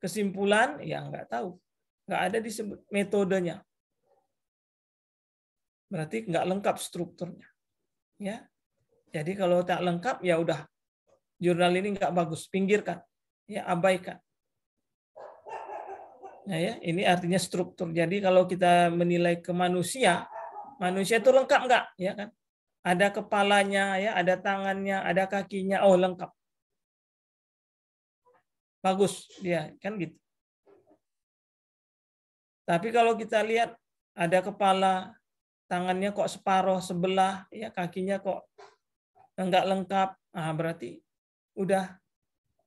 Speaker 1: kesimpulan, ya nggak tahu. Nggak ada disebut metodenya. Berarti nggak lengkap strukturnya. Ya, jadi kalau tak lengkap, ya udah. Jurnal ini nggak bagus, pinggirkan. Ya, abaikan. Nah, ya, ini artinya struktur. Jadi kalau kita menilai ke manusia itu lengkap nggak? Ya kan? Ada kepalanya, ya, ada tangannya, ada kakinya, oh lengkap. Bagus dia, kan gitu. Tapi kalau kita lihat ada kepala, tangannya kok separuh sebelah, ya kakinya kok enggak lengkap, berarti udah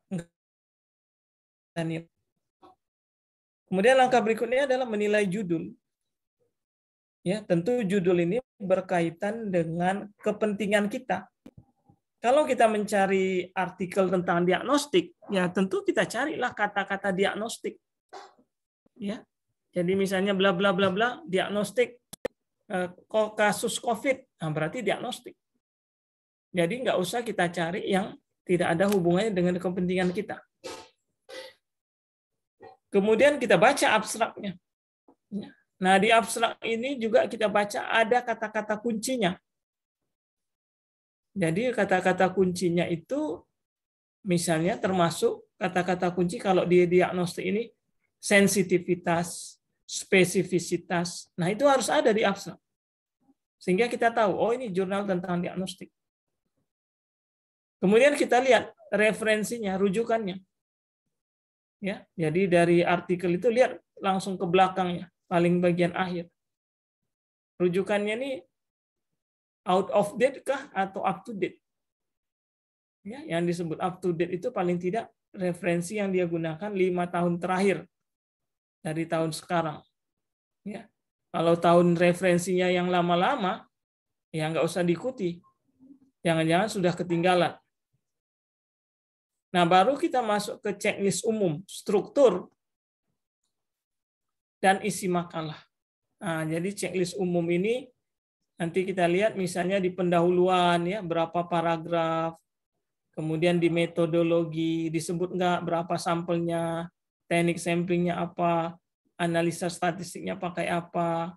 Speaker 1: enggak. Kemudian langkah berikutnya adalah menilai judul. Ya, tentu judul ini berkaitan dengan kepentingan kita. Kalau kita mencari artikel tentang diagnostik, ya tentu kita carilah kata-kata diagnostik. Ya. Jadi misalnya bla bla bla bla diagnostik kasus COVID, berarti diagnostik. Jadi nggak usah kita cari yang tidak ada hubungannya dengan kepentingan kita. Kemudian kita baca abstraknya. Nah, di abstrak ini juga kita baca ada kata-kata kuncinya. Jadi kata-kata kuncinya itu misalnya termasuk kata-kata kunci kalau di diagnostik ini sensitivitas, spesifisitas. Nah, itu harus ada di abstrak. Sehingga kita tahu, oh ini jurnal tentang diagnostik. Kemudian kita lihat referensinya, rujukannya. Ya, jadi dari artikel itu lihat langsung ke belakangnya, paling bagian akhir. Rujukannya ini out of date kah atau up to date? Ya, yang disebut up to date itu paling tidak referensi yang dia gunakan 5 tahun terakhir dari tahun sekarang. Ya, kalau tahun referensinya yang lama-lama, ya nggak usah diikuti. Jangan-jangan sudah ketinggalan. Nah, baru kita masuk ke checklist umum, struktur, dan isi makalah. Nah, jadi checklist umum ini nanti kita lihat misalnya di pendahuluan, ya berapa paragraf, kemudian di metodologi, disebut nggak berapa sampelnya, teknik samplingnya apa, analisa statistiknya pakai apa,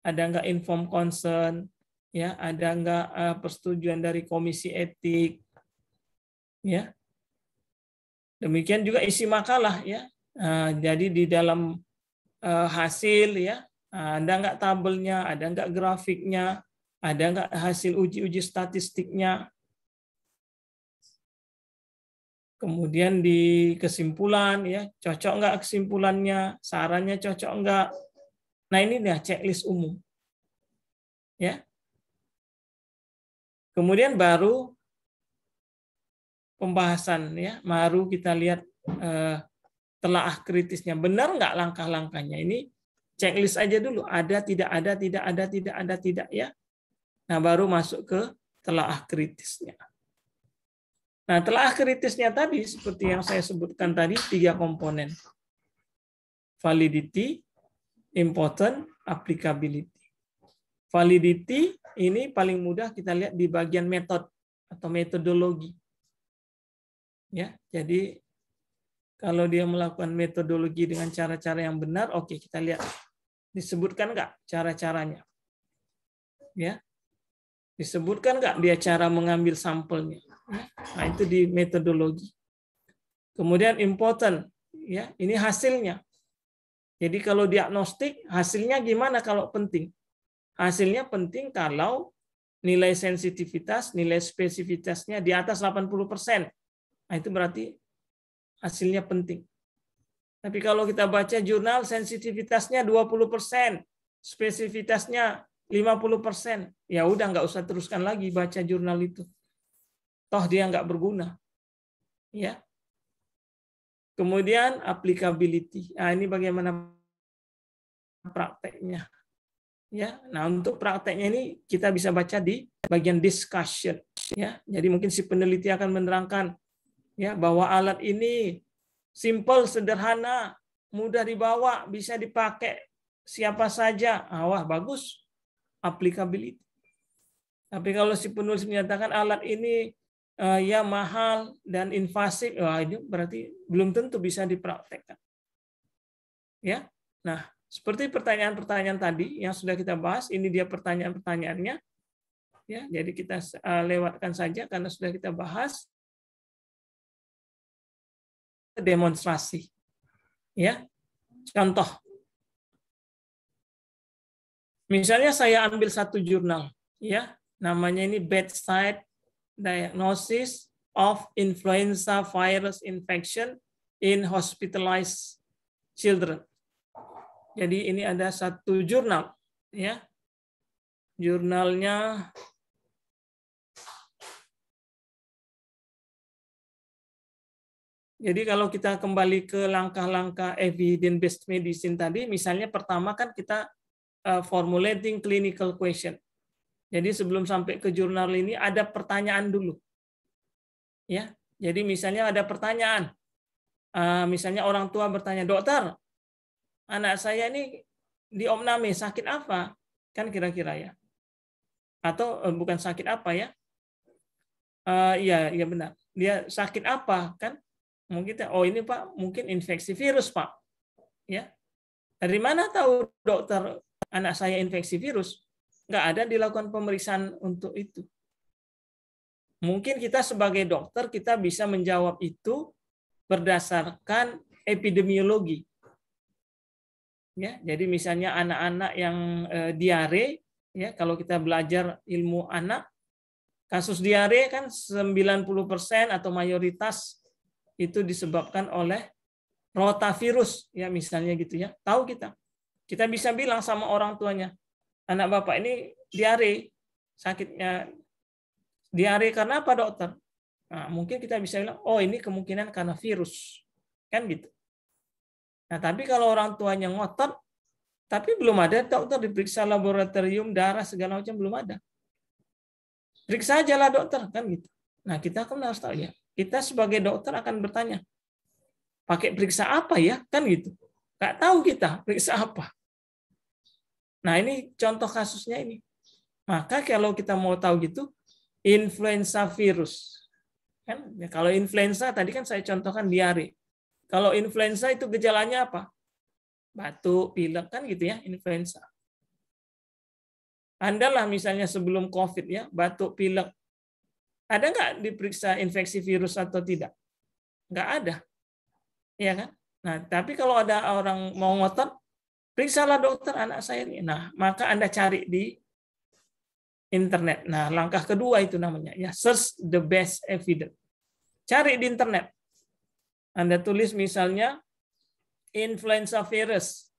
Speaker 1: ada nggak informed consent, ya ada nggak persetujuan dari komisi etik, ya. Demikian juga isi makalah, ya. Jadi di dalam hasil, ya, ada nggak tabelnya, ada nggak grafiknya, ada nggak hasil uji-uji statistiknya. Kemudian di kesimpulan, ya cocok nggak kesimpulannya, sarannya cocok nggak. Nah ini dia checklist umum. Ya. Kemudian baru pembahasan, ya, baru kita lihat telaah kritisnya, benar nggak langkah-langkahnya. Ini checklist aja dulu, ada, tidak ada, tidak ada, tidak ada, tidak, ya. Nah baru masuk ke telaah kritisnya. Nah, telaah kritisnya tadi, seperti yang saya sebutkan tadi, 3 komponen. Validity, important, applicability. Validity ini paling mudah kita lihat di bagian metode atau metodologi. Ya, jadi kalau dia melakukan metodologi dengan cara-cara yang benar, oke, kita lihat disebutkan nggak cara-caranya. Ya. Disebutkan nggak dia cara mengambil sampelnya. Nah, itu di metodologi. Kemudian important, ya, ini hasilnya. Jadi kalau diagnostik, hasilnya gimana kalau penting? Hasilnya penting kalau nilai sensitivitas, nilai spesifitasnya di atas 80%. Nah, itu berarti hasilnya penting. Tapi kalau kita baca jurnal, sensitivitasnya 20%, spesifitasnya 50%, ya udah nggak usah teruskan lagi baca jurnal itu. Toh dia nggak berguna. Ya. Kemudian applicability. Nah, ini bagaimana prakteknya. Ya. Nah, untuk prakteknya ini kita bisa baca di bagian discussion. Ya. Jadi mungkin si peneliti akan menerangkan ya bahwa alat ini simple, sederhana, mudah dibawa, bisa dipakai siapa saja. Wah, bagus. Applicability. Tapi kalau si penulis menyatakan alat ini ya mahal dan invasif, wah ini berarti belum tentu bisa dipraktekkan. Ya, nah seperti pertanyaan-pertanyaan tadi yang sudah kita bahas, ini dia pertanyaan-pertanyaannya. Ya, jadi kita lewatkan saja karena sudah kita bahas. Demonstrasi, ya, contoh. Misalnya saya ambil satu jurnal, ya, namanya ini Bedside Diagnosis of Influenza Virus Infection in Hospitalized Children. Jadi ini ada satu jurnal, ya. Jurnalnya jadi kalau kita kembali ke langkah-langkah evidence-based medicine tadi, misalnya pertama kan kita formulating clinical question. Jadi sebelum sampai ke jurnal ini ada pertanyaan dulu. Ya, jadi misalnya ada pertanyaan. Misalnya orang tua bertanya, "Dokter, anak saya ini diopname, sakit apa?" Kan kira-kira ya. Atau bukan sakit apa ya? Iya benar. Dia sakit apa kan? Mungkin oh ini Pak, mungkin infeksi virus, Pak. Ya. Dari mana tahu dokter anak saya infeksi virus? Nggak ada dilakukan pemeriksaan untuk itu. Mungkin kita sebagai dokter kita bisa menjawab itu berdasarkan epidemiologi. Ya, jadi misalnya anak-anak yang diare, ya kalau kita belajar ilmu anak, kasus diare kan 90% atau mayoritas itu disebabkan oleh rotavirus, ya misalnya gitu ya. Tahu kita. Kita bisa bilang sama orang tuanya, anak bapak ini diare, sakitnya diare karena apa dokter? Nah, mungkin kita bisa bilang, oh ini kemungkinan karena virus, kan gitu. Nah, tapi kalau orang tuanya ngotot, tapi belum ada dokter diperiksa laboratorium darah segala macam belum ada. Periksa aja lah dokter, kan gitu. Nah, kita kan harus tahu ya. Kita sebagai dokter akan bertanya, pakai periksa apa ya? Kan gitu. Nggak tahu kita periksa apa. Nah, ini contoh kasusnya ini. Maka kalau kita mau tahu gitu, influenza virus. Kan? Ya, kalau influenza tadi kan saya contohkan diare. Kalau influenza itu gejalanya apa? Batuk, pilek, kan gitu ya, influenza. Andalah misalnya sebelum COVID ya, batuk, pilek. Ada nggak diperiksa infeksi virus atau tidak? Nggak ada. Ya kan? Nah, tapi kalau ada orang mau ngotot, periksalah dokter anak saya ini. Nah, maka Anda cari di internet. Nah, langkah kedua itu namanya ya search the best evidence. Cari di internet. Anda tulis misalnya influenza virus,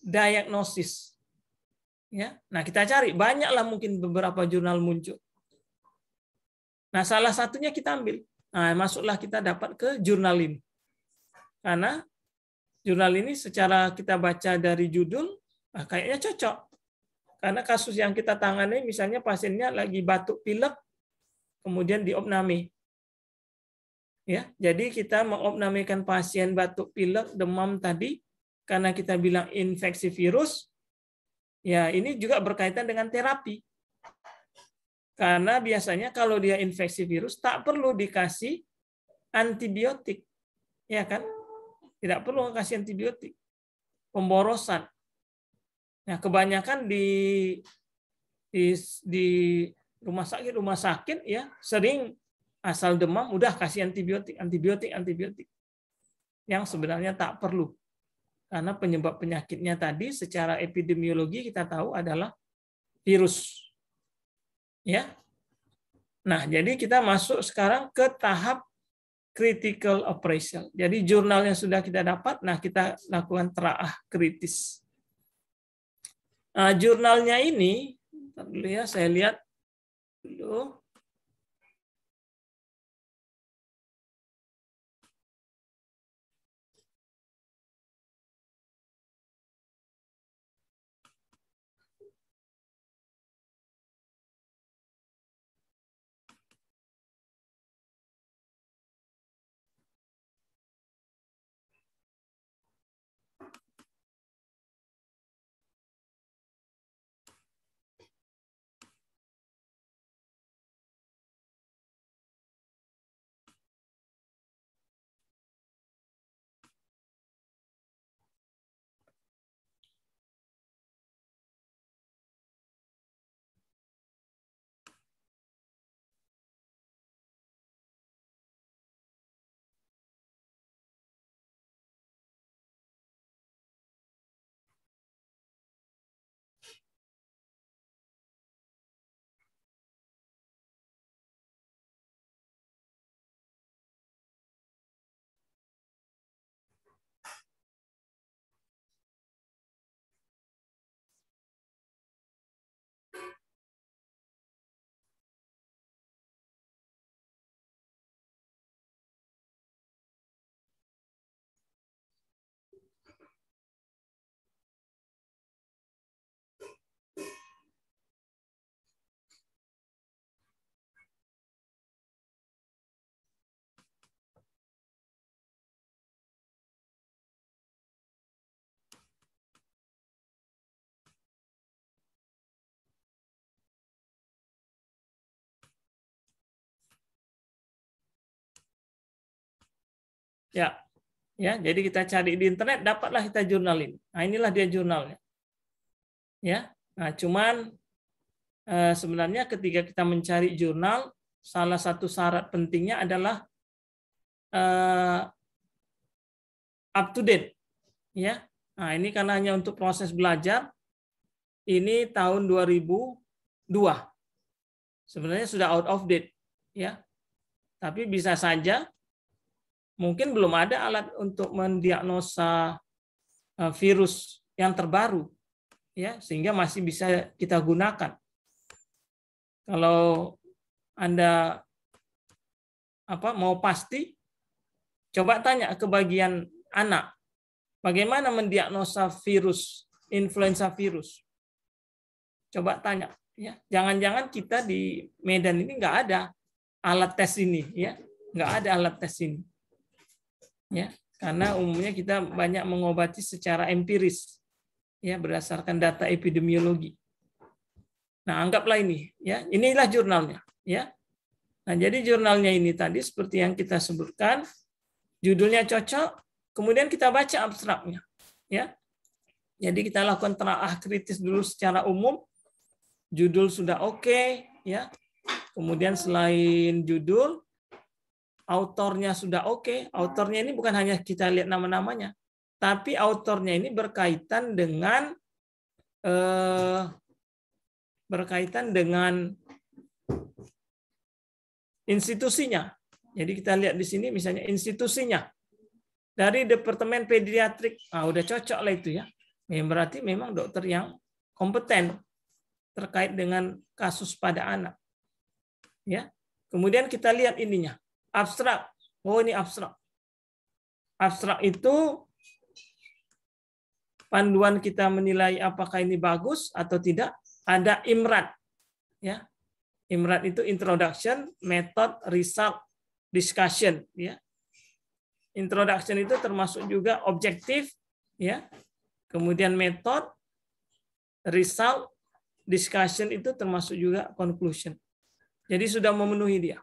Speaker 1: diagnosis. Ya, nah kita cari, banyaklah mungkin beberapa jurnal muncul. Nah, salah satunya kita ambil. Nah, masuklah kita dapat ke jurnal ini. Karena jurnal ini secara kita baca dari judul, kayaknya cocok. Karena kasus yang kita tangani, misalnya pasiennya lagi batuk pilek, kemudian diopname. Ya, jadi kita mengopnamekan pasien batuk pilek, demam tadi, karena kita bilang infeksi virus. Ya, ini juga berkaitan dengan terapi. Karena biasanya kalau dia infeksi virus tak perlu dikasih antibiotik. Ya kan? Tidak perlu kasih antibiotik. Pemborosan. Nah, kebanyakan di rumah sakit ya sering asal demam udah kasih antibiotik yang sebenarnya tak perlu. Karena penyebab penyakitnya tadi secara epidemiologi kita tahu adalah virus. Ya. Nah, jadi kita masuk sekarang ke tahap critical operation. Jadi jurnal yang sudah kita dapat, nah kita lakukan telaah kritis. Nah, jurnalnya ini, dulu ya saya lihat dulu. Ya, jadi kita cari di internet, dapatlah kita jurnal ini. Nah, inilah dia jurnalnya. Ya, nah cuman sebenarnya ketika kita mencari jurnal, salah satu syarat pentingnya adalah up to date. Ya, nah ini karena hanya untuk proses belajar, ini tahun 2002. Sebenarnya sudah out of date. Ya, tapi bisa saja mungkin belum ada alat untuk mendiagnosa virus yang terbaru, ya, sehingga masih bisa kita gunakan. Kalau Anda mau pasti, coba tanya ke bagian anak, bagaimana mendiagnosa virus, influenza virus. Coba tanya, ya. Jangan-jangan kita di Medan ini nggak ada alat tes ini, ya, nggak ada alat tes ini. Ya, karena umumnya kita banyak mengobati secara empiris, ya, berdasarkan data epidemiologi. Nah, anggaplah ini, ya, inilah jurnalnya, ya. Nah, jadi jurnalnya ini tadi seperti yang kita sebutkan, judulnya cocok, kemudian kita baca abstraknya, ya. Jadi kita lakukan telaah kritis dulu secara umum, judul sudah oke, ya. Kemudian selain judul, autornya sudah oke. Autornya ini bukan hanya kita lihat nama-namanya, tapi autornya ini berkaitan dengan institusinya, Jadi kita lihat di sini misalnya institusinya. Dari Departemen Pediatrik, udah cocok lah itu ya. Berarti memang dokter yang kompeten terkait dengan kasus pada anak. Ya. Kemudian kita lihat ininya, abstrak. Oh, ini abstrak. Abstrak itu panduan kita menilai apakah ini bagus atau tidak. Ada IMRAD. Ya. IMRAD itu Introduction, Method, Result, Discussion. Ya. Introduction itu termasuk juga objektif, ya. Kemudian method, result, discussion itu termasuk juga conclusion. Jadi sudah memenuhi dia.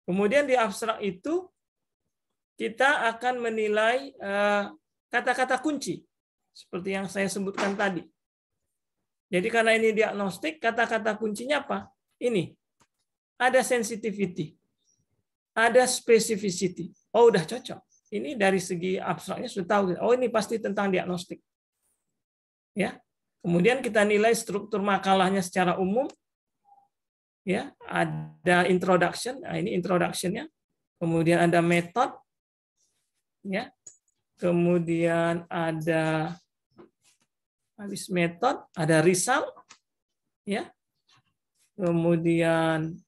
Speaker 1: Kemudian di abstrak itu kita akan menilai kata-kata kunci seperti yang saya sebutkan tadi. Jadi karena ini diagnostik, kata-kata kuncinya apa? Ini. Ada sensitivity. Ada specificity. Oh, udah cocok. Ini dari segi abstraknya sudah tahu. Oh, ini pasti tentang diagnostik. Ya. Kemudian kita nilai struktur makalahnya secara umum. Ya, ada introduction. Nah, ini introduction-nya. Kemudian ada method. Ya. Kemudian ada habis method, ada result. Ya. Kemudian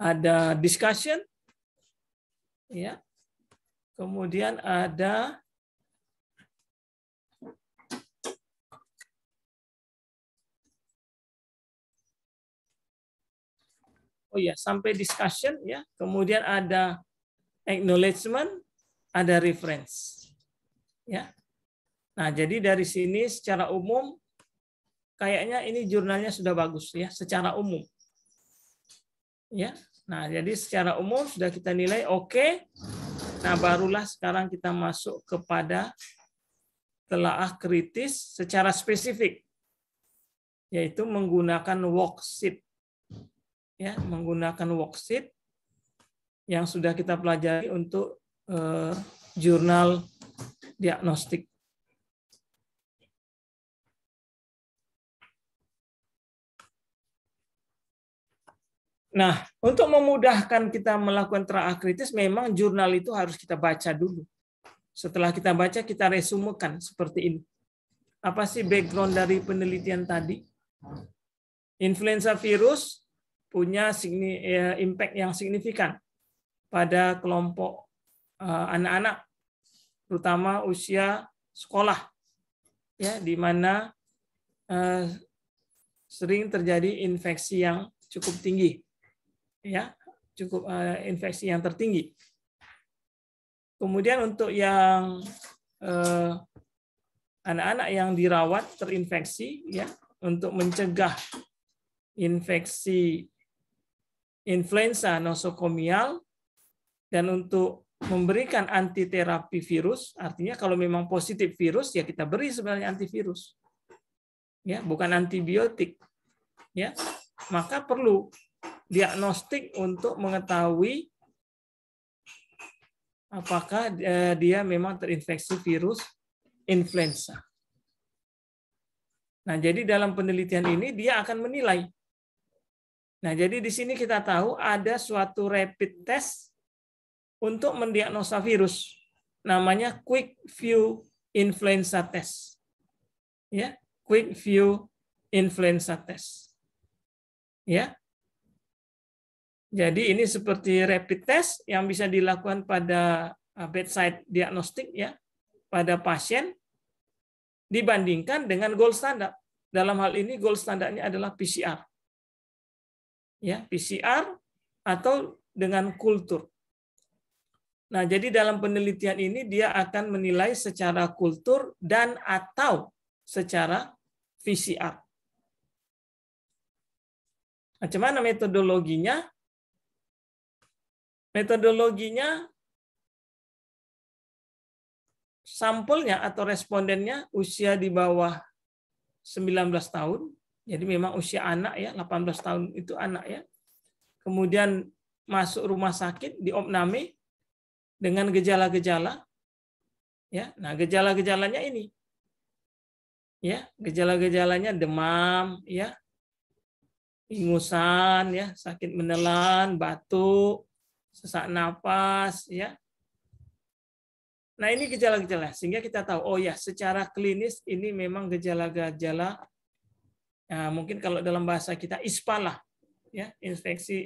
Speaker 1: ada discussion, ya. Kemudian ada sampai discussion, ya. Kemudian ada acknowledgement, ada reference, ya. Nah, jadi dari sini secara umum kayaknya ini jurnalnya sudah bagus, ya, secara umum, ya. Nah, jadi secara umum sudah kita nilai oke. Nah, barulah sekarang kita masuk kepada telaah kritis secara spesifik, yaitu menggunakan worksheet. Ya, menggunakan worksheet yang sudah kita pelajari untuk jurnal diagnostik. Nah, untuk memudahkan kita melakukan telaah kritis, memang jurnal itu harus kita baca dulu. Setelah kita baca, kita resumekan seperti ini. Apa sih background dari penelitian tadi? Influenza virus punya impact yang signifikan pada kelompok anak-anak, terutama usia sekolah, ya, di mana sering terjadi infeksi yang cukup tinggi. Ya, cukup infeksi yang tertinggi. Kemudian untuk yang anak-anak yang dirawat terinfeksi, ya, untuk mencegah infeksi influenza nosokomial dan untuk memberikan antiterapi virus, artinya kalau memang positif virus ya kita beri sebenarnya antivirus, ya, bukan antibiotik, ya, maka perlu diagnostik untuk mengetahui apakah dia memang terinfeksi virus influenza. Nah, jadi dalam penelitian ini dia akan menilai. Nah, jadi di sini kita tahu ada suatu rapid test untuk mendiagnosa virus. Namanya Quick View Influenza Test. Ya, Quick View Influenza Test. Ya. Jadi ini seperti rapid test yang bisa dilakukan pada bedside diagnostik, ya, pada pasien dibandingkan dengan gold standard. Dalam hal ini gold standarnya adalah PCR. Ya, PCR atau dengan kultur. Nah, jadi dalam penelitian ini dia akan menilai secara kultur dan atau secara PCR. Macam mana metodologinya? Metodologinya, sampelnya atau respondennya usia di bawah 19 tahun. Jadi memang usia anak, ya, 18 tahun itu anak, ya. Kemudian masuk rumah sakit di opname dengan gejala-gejala. Ya, nah gejala-gejalanya ini. Ya, gejala-gejalanya demam, ya. ingusan, ya, sakit menelan, batuk, sesak napas, ya. Nah, ini gejala-gejala sehingga kita tahu, oh ya, secara klinis ini memang gejala-gejala, mungkin kalau dalam bahasa kita ISPA lah, ya, infeksi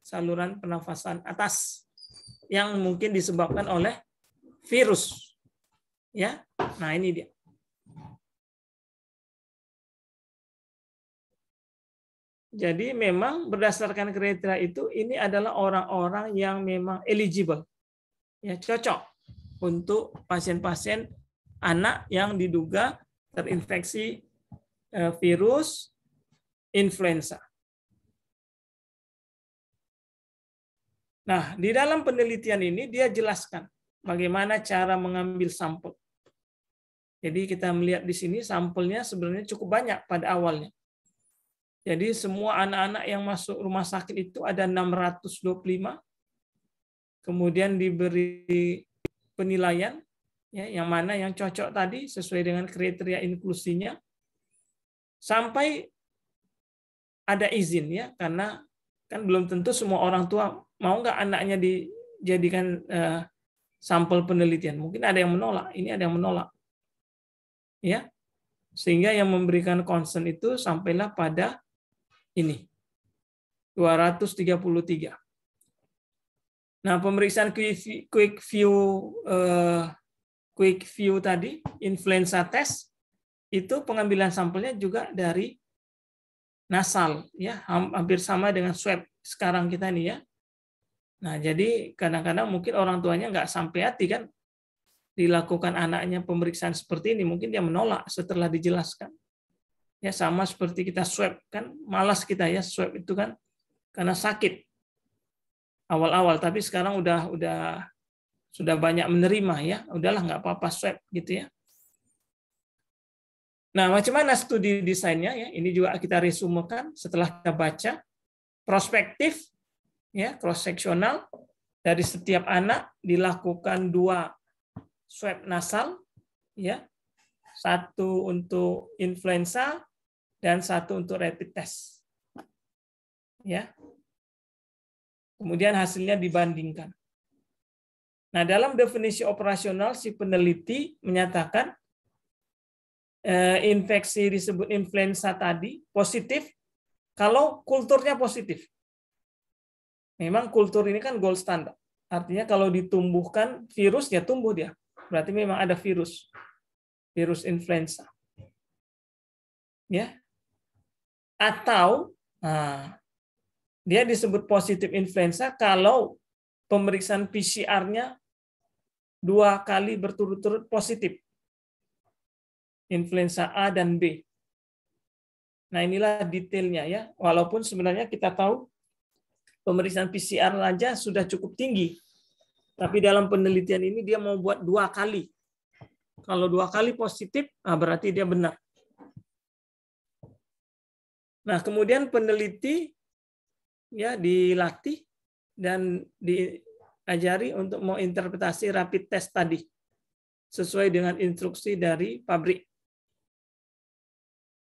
Speaker 1: saluran pernafasan atas yang mungkin disebabkan oleh virus, ya. Nah, ini dia. Jadi memang berdasarkan kriteria itu, ini adalah orang-orang yang memang eligible, ya, cocok untuk pasien-pasien anak yang diduga terinfeksi virus influenza. Nah, di dalam penelitian ini dia jelaskan bagaimana cara mengambil sampel. Jadi kita melihat di sini sampelnya sebenarnya cukup banyak pada awalnya. Jadi semua anak-anak yang masuk rumah sakit itu ada 625. Kemudian diberi penilaian, ya, yang mana yang cocok tadi sesuai dengan kriteria inklusinya. Sampai ada izin, ya, karena kan belum tentu semua orang tua mau nggak anaknya dijadikan sampel penelitian. Mungkin ada yang menolak, ini ada yang menolak. Ya. Sehingga yang memberikan concern itu sampailah pada ini 233. Nah, pemeriksaan quick view tadi, influenza test, itu pengambilan sampelnya juga dari nasal, ya, hampir sama dengan swab sekarang kita nih, ya. Nah, jadi kadang-kadang mungkin orang tuanya nggak sampai hati kan dilakukan anaknya pemeriksaan seperti ini, mungkin dia menolak setelah dijelaskan. Ya, sama seperti kita swab, kan malas kita, ya, swab itu kan karena sakit awal-awal, tapi sekarang sudah banyak menerima, ya, udahlah nggak apa-apa swab gitu, ya. Nah, macam mana studi desainnya, ya? Ini juga kita resumekan setelah kita baca. Prospektif, ya, cross seksional, dari setiap anak dilakukan 2 swab nasal, ya, 1 untuk influenza dan 1 untuk rapid test, ya. Kemudian hasilnya dibandingkan. Nah, dalam definisi operasional si peneliti menyatakan infeksi disebut influenza tadi positif kalau kulturnya positif. Memang kultur ini kan gold standard. Artinya kalau ditumbuhkan virus, ya tumbuh dia. Berarti memang ada virus influenza. Ya. Atau dia disebut positif influenza kalau pemeriksaan PCR-nya 2 kali berturut-turut positif. Influenza A dan B. Nah, inilah detailnya, ya. Walaupun sebenarnya kita tahu pemeriksaan PCR saja sudah cukup tinggi. Tapi dalam penelitian ini dia mau buat 2 kali. Kalau 2 kali positif, berarti dia benar. Nah, kemudian peneliti, ya, dilatih dan diajari untuk menginterpretasi rapid test tadi sesuai dengan instruksi dari pabrik.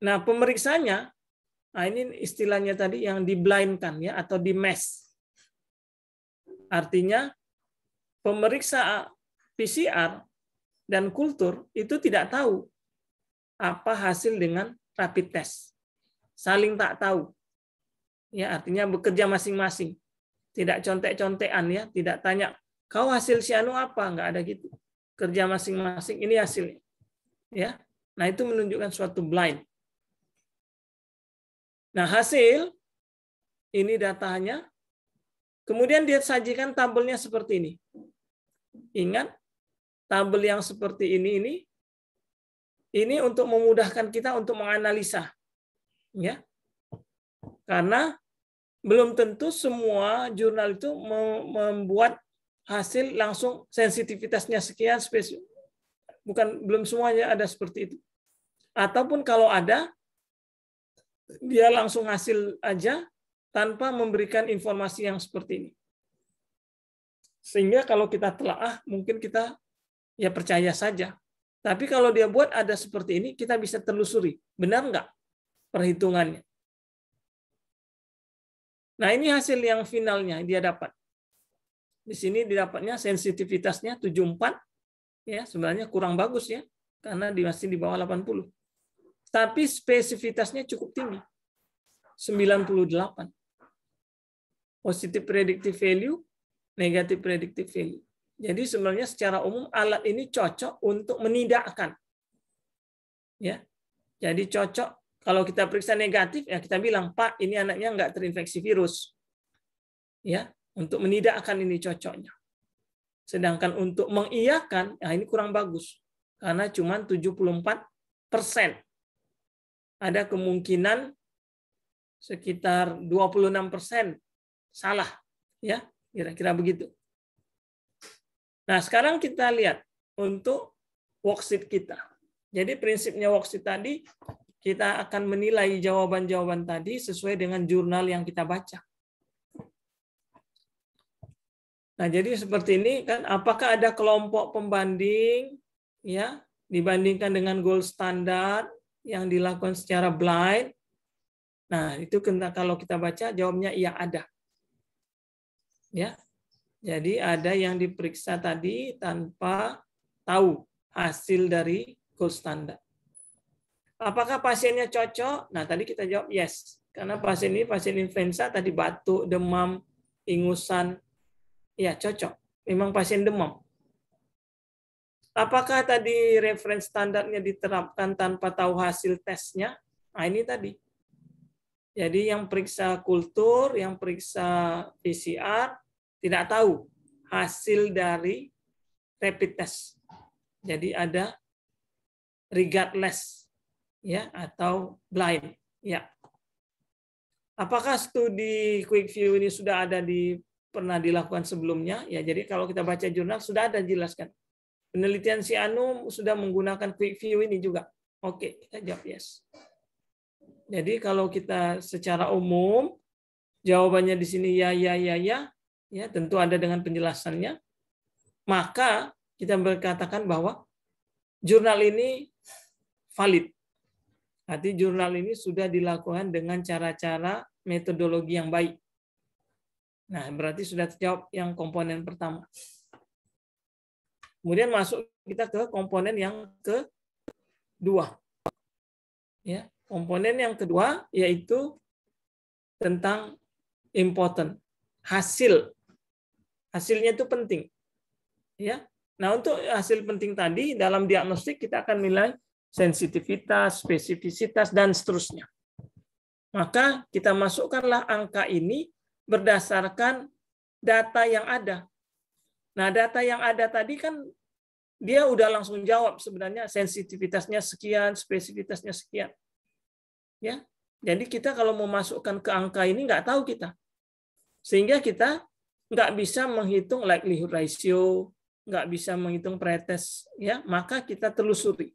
Speaker 1: Nah, pemeriksanya, ini istilahnya tadi yang di-blindkan, ya, atau di-mask. Artinya pemeriksa PCR dan kultur itu tidak tahu apa hasil dengan rapid test. Saling tak tahu. Ya, artinya bekerja masing-masing. Tidak contek-contekan, ya, tidak tanya, "Kau hasil si anu apa?" Enggak ada gitu. Kerja masing-masing, ini hasilnya. Ya. Nah, itu menunjukkan suatu blind. Nah, hasil ini datanya. Kemudian dia sajikan tabelnya seperti ini. Ingat, tabel yang seperti ini untuk memudahkan kita untuk menganalisa. Ya. Karena belum tentu semua jurnal itu membuat hasil langsung sensitivitasnya sekian spesifik. Belum semuanya ada seperti itu. Ataupun kalau ada, dia langsung hasil aja tanpa memberikan informasi yang seperti ini. Sehingga kalau kita telaah, mungkin kita ya percaya saja. Tapi kalau dia buat ada seperti ini, kita bisa telusuri. Benar nggak? perhitungannya. Nah, ini hasil yang finalnya dia dapat. Di sini didapatnya sensitivitasnya 74, ya sebenarnya kurang bagus ya, karena masih di bawah 80. Tapi spesifitasnya cukup tinggi, 98. Positive predictive value, negative predictive value. Jadi sebenarnya secara umum alat ini cocok untuk menidakkan. Ya. Jadi cocok kalau kita periksa negatif ya kita bilang, "Pak, ini anaknya nggak terinfeksi virus." Ya, untuk menidakkan ini cocoknya. Sedangkan untuk mengiyakan, ya ini kurang bagus. Karena cuma 74%. Ada kemungkinan sekitar 26% salah. Ya, kira-kira begitu. Nah, sekarang kita lihat untuk worksheet kita. Jadi prinsipnya worksheet tadi, kita akan menilai jawaban-jawaban tadi sesuai dengan jurnal yang kita baca. Nah, jadi seperti ini kan, apakah ada kelompok pembanding ya dibandingkan dengan gold standard yang dilakukan secara blind? Nah, itu kalau kita baca jawabnya iya ada. Ya. Jadi ada yang diperiksa tadi tanpa tahu hasil dari gold standard. Apakah pasiennya cocok? Nah, tadi kita jawab yes. Karena pasien ini pasien influenza, tadi batuk, demam, ingusan. Ya, cocok. Memang pasien demam. Apakah tadi reference standarnya diterapkan tanpa tahu hasil tesnya? Nah, ini tadi. Jadi yang periksa kultur, yang periksa PCR, tidak tahu hasil dari rapid test. Jadi ada regardless ya atau blind ya. Apakah studi quick view ini sudah ada pernah dilakukan sebelumnya? Ya, jadi kalau kita baca jurnal sudah ada jelaskan. Penelitian si Anu sudah menggunakan quick view ini juga. Oke, kita jawab yes. Jadi kalau kita secara umum jawabannya di sini ya, tentu ada dengan penjelasannya. Maka kita berkatakan bahwa jurnal ini valid. Arti jurnal ini sudah dilakukan dengan cara-cara metodologi yang baik. Nah, berarti sudah terjawab yang komponen pertama. Kemudian masuk kita ke komponen yang kedua. Ya, komponen yang kedua yaitu tentang important. Hasilnya itu penting. Ya. Nah, untuk hasil penting tadi dalam diagnostik kita akan nilai sensitivitas, spesifisitas dan seterusnya. Maka kita masukkanlah angka ini berdasarkan data yang ada. Nah, data yang ada tadi kan dia udah langsung jawab sebenarnya sensitivitasnya sekian, spesifitasnya sekian. Ya. Jadi kita kalau mau masukkan ke angka ini nggak tahu kita. Sehingga kita nggak bisa menghitung likelihood ratio, nggak bisa menghitung pretest, ya, maka kita telusuri.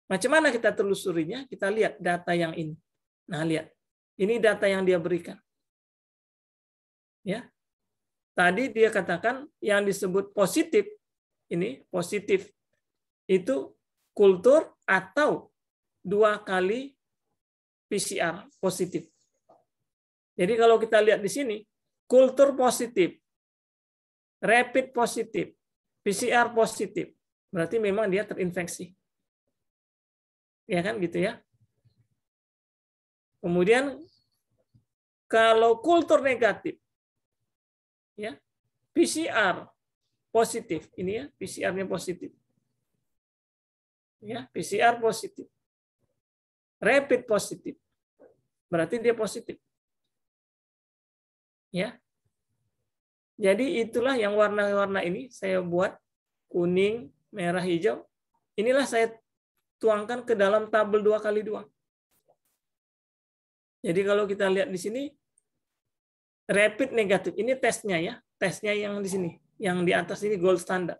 Speaker 1: Macam mana kita telusurinya? Kita lihat data yang ini. Nah, lihat. Ini data yang dia berikan. Ya. Tadi dia katakan yang disebut positif, ini positif, itu kultur atau 2 kali PCR positif. Jadi kalau kita lihat di sini, kultur positif, rapid positif, PCR positif, berarti memang dia terinfeksi. Ya kan gitu ya. Kemudian kalau kultur negatif, ya PCR positif, ini ya PCR-nya positif. Ya, PCR positif. Rapid positif. Berarti dia positif. Ya. Jadi itulah yang warna-warna ini saya buat kuning, merah, hijau. Inilah saya tuangkan ke dalam tabel 2x2. Jadi kalau kita lihat di sini rapid negatif, ini tesnya ya. Tesnya yang di sini, yang di atas ini gold standard.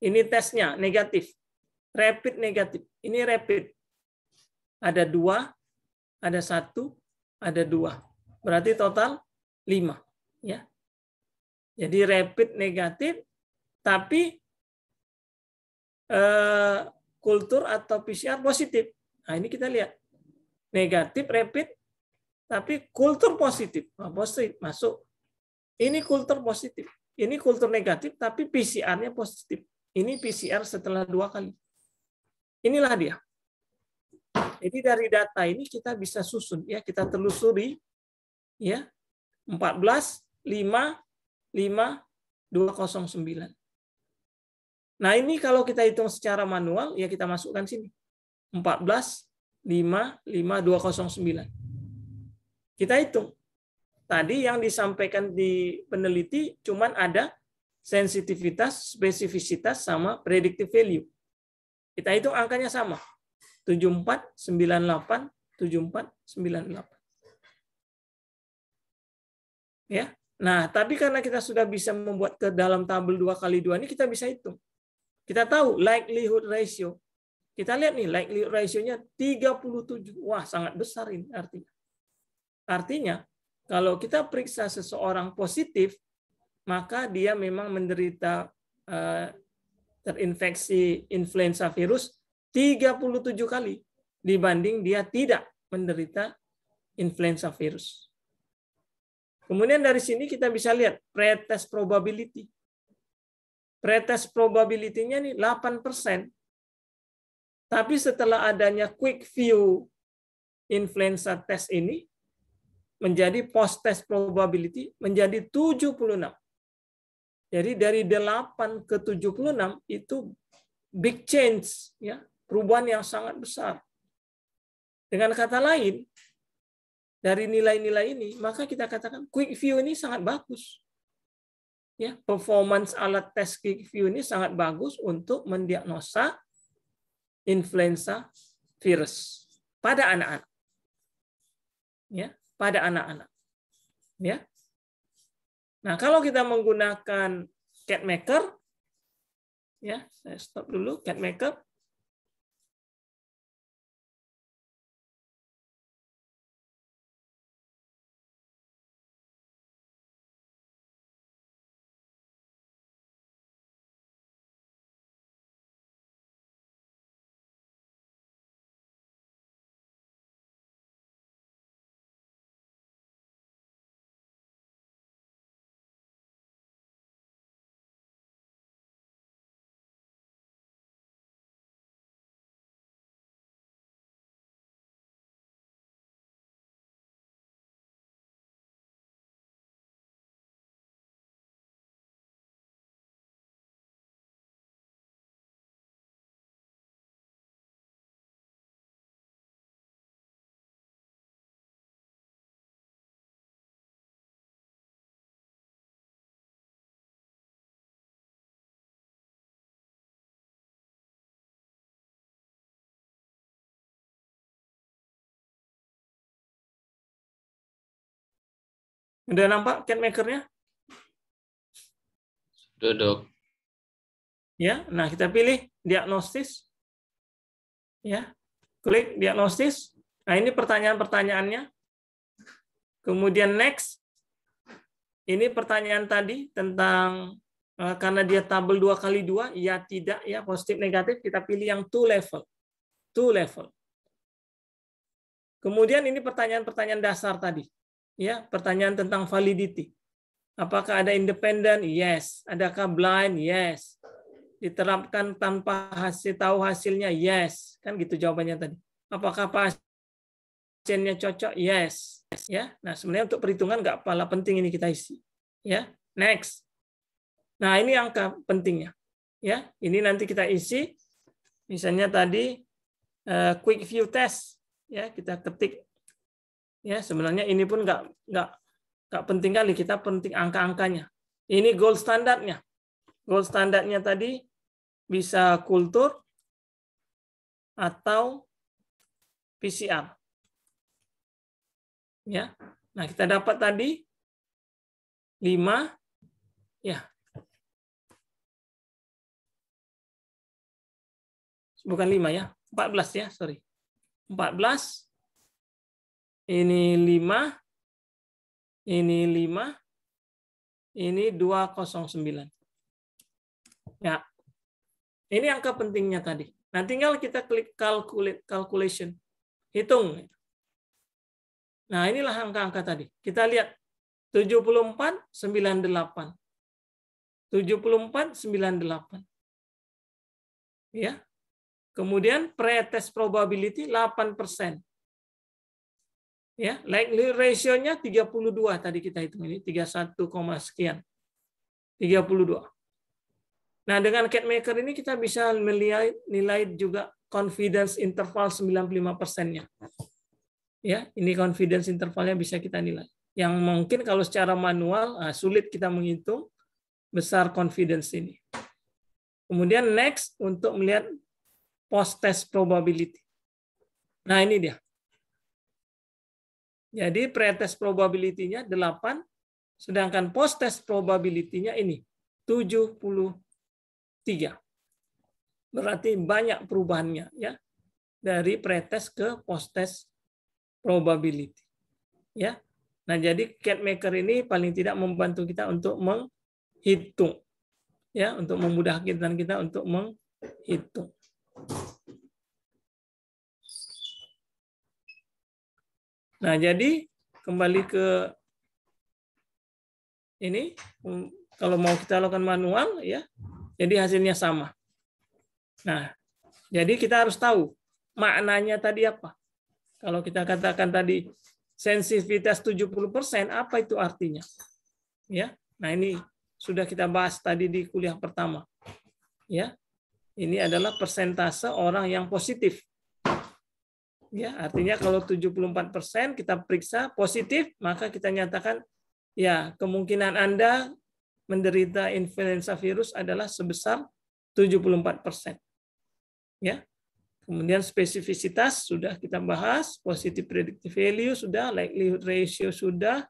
Speaker 1: Ini tesnya negatif. Rapid negatif. Ini rapid. Ada 2, ada 1, ada 2. Berarti total 5. Ya. Jadi rapid negatif, tapi kultur atau PCR positif. Nah, ini kita lihat. negatif rapid, tapi kultur positif. Positif masuk. Ini kultur positif. Ini kultur negatif, tapi PCR-nya positif. Ini PCR setelah 2 kali. Inilah dia. Jadi dari data ini kita bisa susun, ya, kita telusuri, ya, 14, 5, 5, 209. Nah ini kalau kita hitung secara manual, ya kita masukkan sini. 14, 5, 5, 209. Kita hitung. Tadi yang disampaikan di peneliti cuman ada sensitivitas, spesifisitas, sama predictive value. Kita hitung angkanya sama. 74, 98, 74, 98. Ya. Nah, tapi karena kita sudah bisa membuat ke dalam tabel 2x2 ini, kita bisa hitung. Kita tahu likelihood ratio. Kita lihat nih, likelihood ratio-nya 37. Wah, sangat besar ini artinya. Artinya, kalau kita periksa seseorang positif, maka dia memang menderita terinfeksi influenza virus 37 kali dibanding dia tidak menderita influenza virus. Kemudian dari sini kita bisa lihat pretest probability. Pretest probability-nya nih 8%. Tapi setelah adanya quick view influenza test ini, menjadi post-test probability menjadi 76. Jadi dari 8 ke 76 itu big change, ya, perubahan yang sangat besar. Dengan kata lain, dari nilai-nilai ini, maka kita katakan quick view ini sangat bagus. Ya, performance alat tes quick view ini sangat bagus untuk mendiagnosa influenza virus pada anak-anak. Ya, pada anak-anak. Ya. Nah, kalau kita menggunakan CatMaker, ya, saya stop dulu CatMaker. Udah nampak CatMaker-nya?
Speaker 3: Sudah, Dok.
Speaker 1: Ya, nah kita pilih diagnosis. Ya, klik diagnosis. Nah, ini pertanyaan-pertanyaannya. Kemudian next. Ini pertanyaan tadi tentang karena dia tabel 2x2, ya tidak, ya positif negatif, kita pilih yang two level. Two level. Kemudian ini pertanyaan-pertanyaan dasar tadi. Ya, pertanyaan tentang validity. Apakah ada independen? Yes. Adakah blind? Yes. Diterapkan tanpa tahu hasilnya? Yes. Kan gitu jawabannya tadi. Apakah pasiennya cocok? Yes. Ya. Nah, sebenarnya untuk perhitungan nggak pala penting ini kita isi. Ya. Next. Nah, ini angka pentingnya. Ya, ini nanti kita isi. Misalnya tadi quick view test. Ya, kita ketik. Ya, sebenarnya ini pun nggak penting kali, kita penting angka-angkanya. Ini gold standarnya. Gold standarnya tadi bisa kultur atau PCR. Ya. Nah, kita dapat tadi 5, ya. Bukan 5 ya, 14 ya, sorry. 14. Ini 5. Ini 5, ini 209. Ya, ini angka pentingnya tadi. Nah, tinggal kita klik calculation, hitung. Nah, inilah angka-angka tadi. Kita lihat 74, 98. 74, 98. Ya. Kemudian pretest probability 8%. Ya, likelihood ratio-nya 32 tadi kita hitung ini 31, sekian. 32. Nah, dengan CADMaker ini kita bisa nilai juga confidence interval 95%-nya. Ya, ini confidence intervalnya bisa kita nilai. Yang mungkin kalau secara manual sulit kita menghitung besar confidence ini. Kemudian next untuk melihat post-test probability. Nah, ini dia. Jadi pre-test probability-nya 8, sedangkan post-test probability-nya ini 73. Berarti banyak perubahannya ya dari pre-test ke post-test probability. Ya. Nah, jadi CADMaker ini paling tidak membantu kita untuk menghitung. Ya, untuk memudahkan kita untuk menghitung. Nah, jadi kembali ke ini, kalau mau kita lakukan manual, ya, jadi hasilnya sama. Nah, jadi kita harus tahu maknanya tadi apa. Kalau kita katakan tadi sensitivitas 70%, apa itu artinya? Ya, nah ini sudah kita bahas tadi di kuliah pertama. Ya, ini adalah persentase orang yang positif. Ya, artinya kalau 74% kita periksa positif, maka kita nyatakan ya kemungkinan Anda menderita influenza virus adalah sebesar 74%. Ya. Kemudian spesifisitas sudah kita bahas, positive predictive value sudah, likelihood ratio sudah.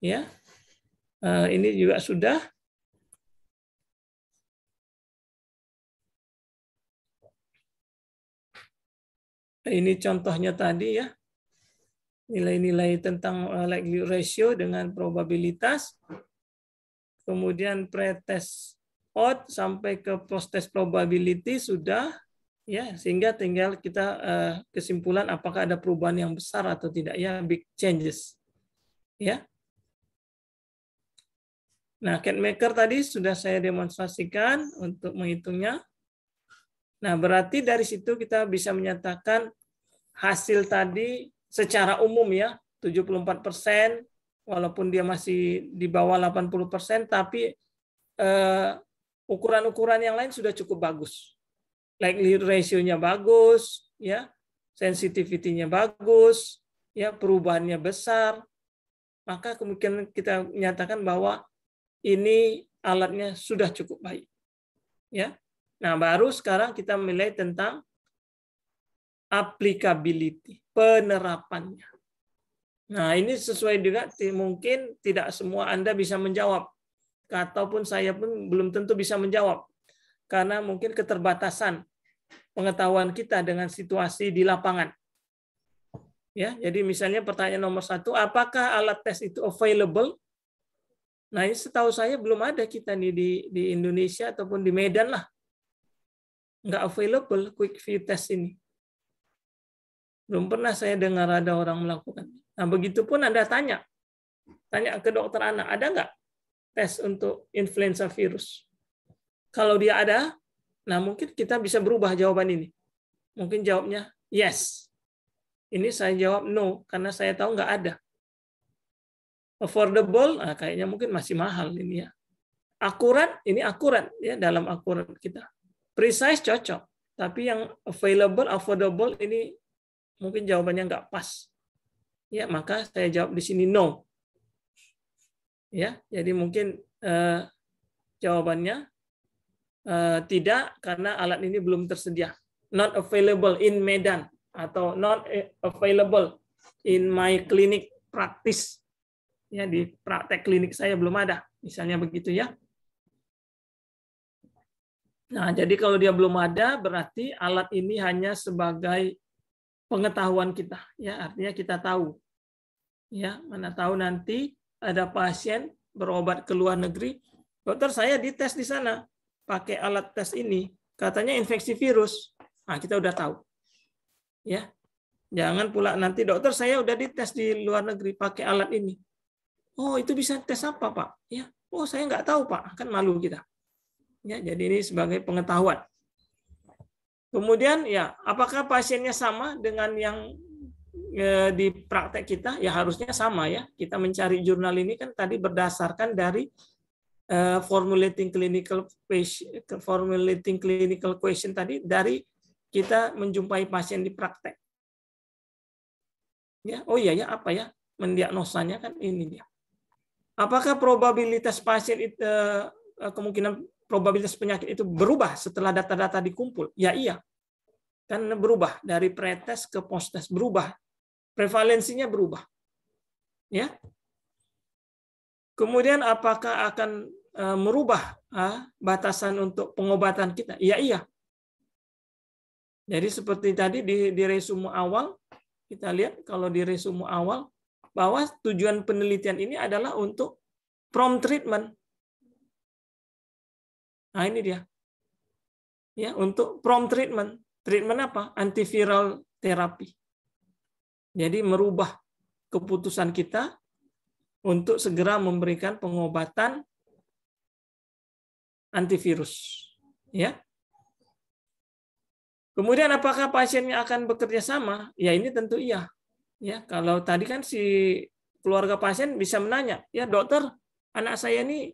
Speaker 1: Ya. Ini juga sudah. Ini contohnya tadi ya, nilai-nilai tentang likelihood ratio dengan probabilitas, kemudian pretest odd sampai ke post-test probability sudah, ya sehingga tinggal kita kesimpulan apakah ada perubahan yang besar atau tidak ya, big changes, ya. Nah, CADMaker tadi sudah saya demonstrasikan untuk menghitungnya. Nah, berarti dari situ kita bisa menyatakan hasil tadi secara umum ya, 74%, walaupun dia masih di bawah 80%, tapi ukuran-ukuran yang lain sudah cukup bagus. Likelihood ratio-nya bagus, ya, sensitivity-nya bagus, ya, perubahannya besar. Maka kemungkinan kita menyatakan bahwa ini alatnya sudah cukup baik. Ya. Nah, baru sekarang kita menilai tentang applicability, penerapannya. Nah, ini sesuai juga, mungkin tidak semua Anda bisa menjawab, ataupun saya pun belum tentu bisa menjawab, karena mungkin keterbatasan pengetahuan kita dengan situasi di lapangan. Ya, jadi misalnya pertanyaan nomor 1, apakah alat tes itu available? Nah, ini setahu saya belum ada kita nih di Indonesia ataupun di Medan lah. Nggak available quick view test ini. Belum pernah saya dengar ada orang melakukan. Nah, begitupun Anda tanya ke dokter anak, ada nggak tes untuk influenza virus? Kalau dia ada, nah mungkin kita bisa berubah jawaban ini. Mungkin jawabnya yes. Ini saya jawab no, karena saya tahu nggak ada. Affordable, nah kayaknya mungkin masih mahal ini ya. Akurat, ini akurat ya, dalam akurat kita. Precise cocok, tapi yang available, affordable ini mungkin jawabannya nggak pas. Ya, maka saya jawab di sini no. Ya, jadi mungkin jawabannya tidak, karena alat ini belum tersedia. Not available in Medan atau not available in my clinic practice. Ya, di praktek klinik saya belum ada. Misalnya begitu ya. Nah, jadi kalau dia belum ada, berarti alat ini hanya sebagai pengetahuan kita, ya, artinya kita tahu, ya, mana tahu nanti ada pasien berobat ke luar negeri, dokter saya dites di sana pakai alat tes ini, katanya infeksi virus, nah kita udah tahu, ya, Jangan pula nanti dokter saya udah dites di luar negeri pakai alat ini. Oh itu bisa tes apa Pak? Ya, oh saya nggak tahu Pak, kan malu kita. Ya, jadi ini sebagai pengetahuan. Kemudian ya, apakah pasiennya sama dengan yang di praktek kita? Ya harusnya sama ya. Kita mencari jurnal ini kan tadi berdasarkan dari formulating clinical question tadi dari kita menjumpai pasien di praktek. Ya, oh iya ya apa ya mendiagnosanya kan ini dia. Apakah probabilitas pasien itu kemungkinan probabilitas penyakit itu berubah setelah data-data dikumpul? Ya iya. Kan berubah dari pretest ke posttest berubah. Prevalensinya berubah. Ya. Kemudian apakah akan merubah batasan untuk pengobatan kita? Ya iya. Jadi seperti tadi di resume awal kita lihat kalau di resume awal bahwa tujuan penelitian ini adalah untuk prompt treatment. Nah, ini dia. Ya, untuk prompt treatment. Treatment apa? Antiviral terapi. Jadi merubah keputusan kita untuk segera memberikan pengobatan antivirus. Ya. Kemudian apakah pasiennya akan bekerja sama? Ya ini tentu iya. Ya, kalau tadi kan si keluarga pasien bisa menanya, ya dokter, anak saya ini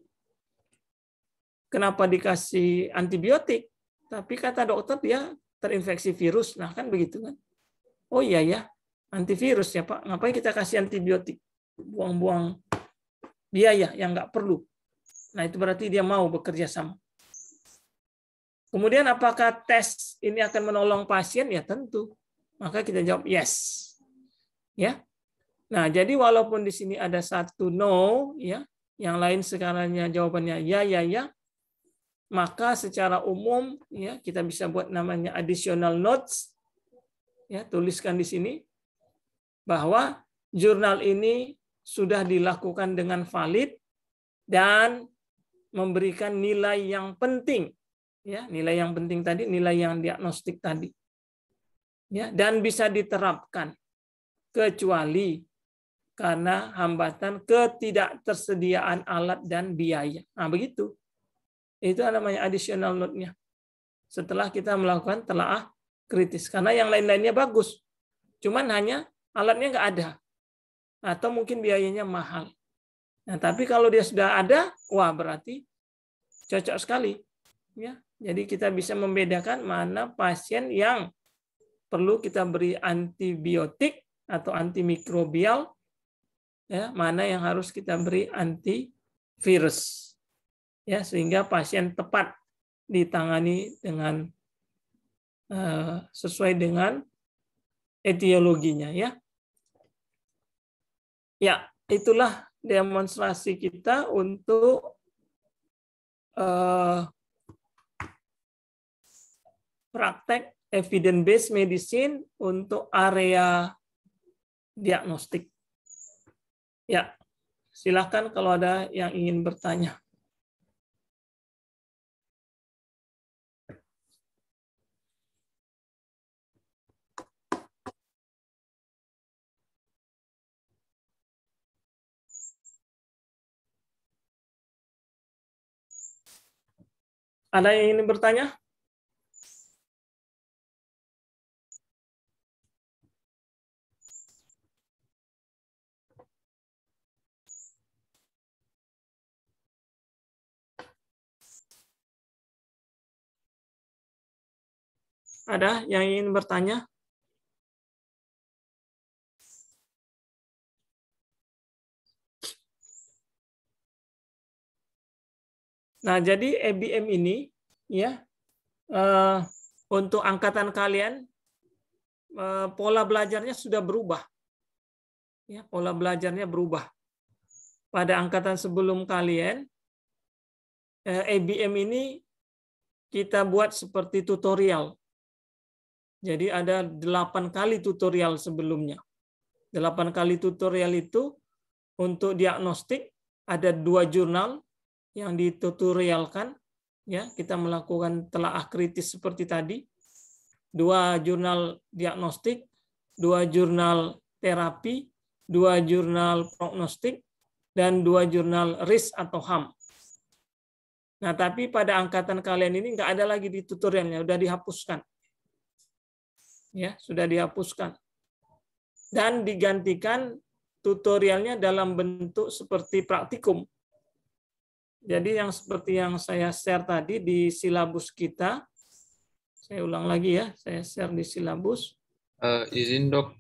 Speaker 1: kenapa dikasih antibiotik? Tapi kata dokter dia terinfeksi virus. Nah kan begitu kan? Oh iya ya, antivirus ya Pak. Ngapain kita kasih antibiotik? Buang-buang biaya yang nggak perlu. Nah itu berarti dia mau bekerja sama. Kemudian apakah tes ini akan menolong pasien? Ya tentu. Maka kita jawab yes. Ya. Nah, jadi walaupun di sini ada satu no, ya, yang lain sekarangnya jawabannya ya, maka secara umum ya kita bisa buat namanya additional notes. Ya, tuliskan di sini bahwa jurnal ini sudah dilakukan dengan valid dan memberikan nilai yang penting. Ya, nilai yang penting tadi, nilai yang diagnostik tadi. Ya, dan bisa diterapkan kecuali karena hambatan ketidaktersediaan alat dan biaya. Nah, begitu. Itu namanya additional note-nya. Setelah kita melakukan telaah kritis. Karena yang lain-lainnya bagus. Cuman hanya alatnya nggak ada. Atau mungkin biayanya mahal. Nah, tapi kalau dia sudah ada, wah berarti cocok sekali. Ya, jadi kita bisa membedakan mana pasien yang perlu kita beri antibiotik atau antimikrobial, ya, mana yang harus kita beri antivirus, ya, sehingga pasien tepat ditangani dengan sesuai dengan etiologinya, ya. Ya, itulah demonstrasi kita untuk praktek evidence-based medicine untuk area diagnostik. Ya, silakan kalau ada yang ingin bertanya. Ada yang ingin bertanya? Ada yang ingin bertanya? Nah, jadi EBM ini ya untuk angkatan kalian pola belajarnya sudah berubah. Ya, pola belajarnya berubah. Pada angkatan sebelum kalian EBM ini kita buat seperti tutorial. Jadi ada 8 kali tutorial sebelumnya. 8 kali tutorial itu untuk diagnostik ada 2 jurnal yang ditutorialkan, ya kita melakukan telaah kritis seperti tadi, 2 jurnal diagnostik, 2 jurnal terapi, 2 jurnal prognostik, dan 2 jurnal risk atau HAM. Nah, tapi pada angkatan kalian ini nggak ada lagi di tutorialnya, udah dihapuskan. Ya, sudah dihapuskan. Dan digantikan tutorialnya dalam bentuk seperti praktikum. Jadi yang seperti yang saya share tadi di silabus kita, saya ulang lagi ya, saya share di silabus.
Speaker 3: Izin dok,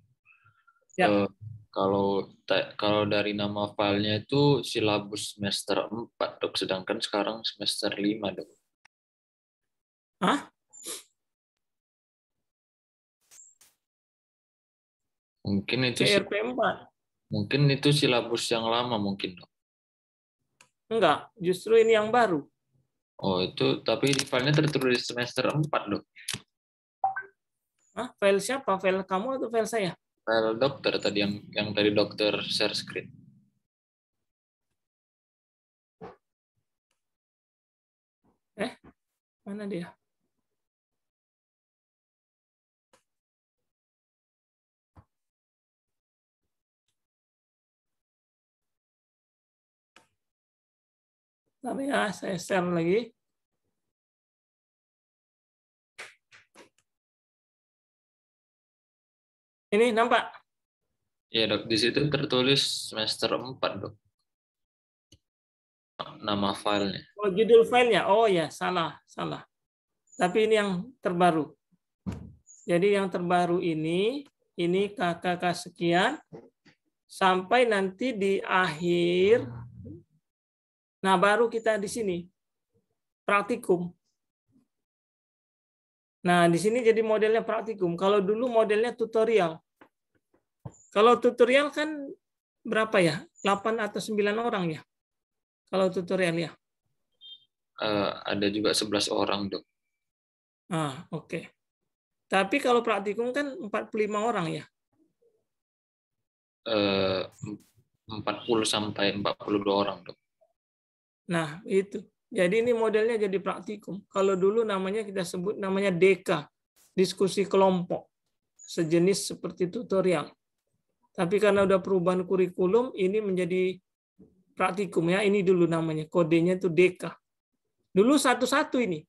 Speaker 1: Ya.
Speaker 3: kalau dari nama filenya itu silabus semester 4 dok, sedangkan sekarang semester 5 dok.
Speaker 1: Hah?
Speaker 3: Mungkin itu
Speaker 1: CRP 4.
Speaker 3: mungkin itu silabus yang lama mungkin dok.
Speaker 1: Enggak, justru ini yang baru.
Speaker 3: Oh itu, tapi di filenya tertulis semester 4 dok.
Speaker 1: Hah? File siapa? File kamu atau file saya?
Speaker 3: File dokter tadi yang tadi dokter share screen.
Speaker 1: Mana dia? Tapi ya, saya share lagi. Ini nampak?
Speaker 3: Iya dok, di situ tertulis semester 4 dok. Nama filenya.
Speaker 1: Oh, judul filenya. Oh ya, salah. Tapi ini yang terbaru. Jadi yang terbaru ini KKK sekian, sampai nanti di akhir. Nah, baru kita di sini. Praktikum. Nah, di sini jadi modelnya praktikum. Kalau dulu modelnya tutorial. Kalau tutorial kan berapa ya? 8 atau 9 orang ya? Kalau tutorial ya?
Speaker 3: Ada juga 11 orang dok.
Speaker 1: Oke. Tapi kalau praktikum kan 45 orang ya?
Speaker 3: 40 sampai 42 orang dok.
Speaker 1: Nah, itu. Jadi ini modelnya jadi praktikum. Kalau dulu namanya kita sebut namanya DK, diskusi kelompok. Sejenis seperti tutorial. Tapi karena udah perubahan kurikulum, ini menjadi praktikum ya. Ini dulu namanya, kodenya itu DK. Dulu satu-satu ini.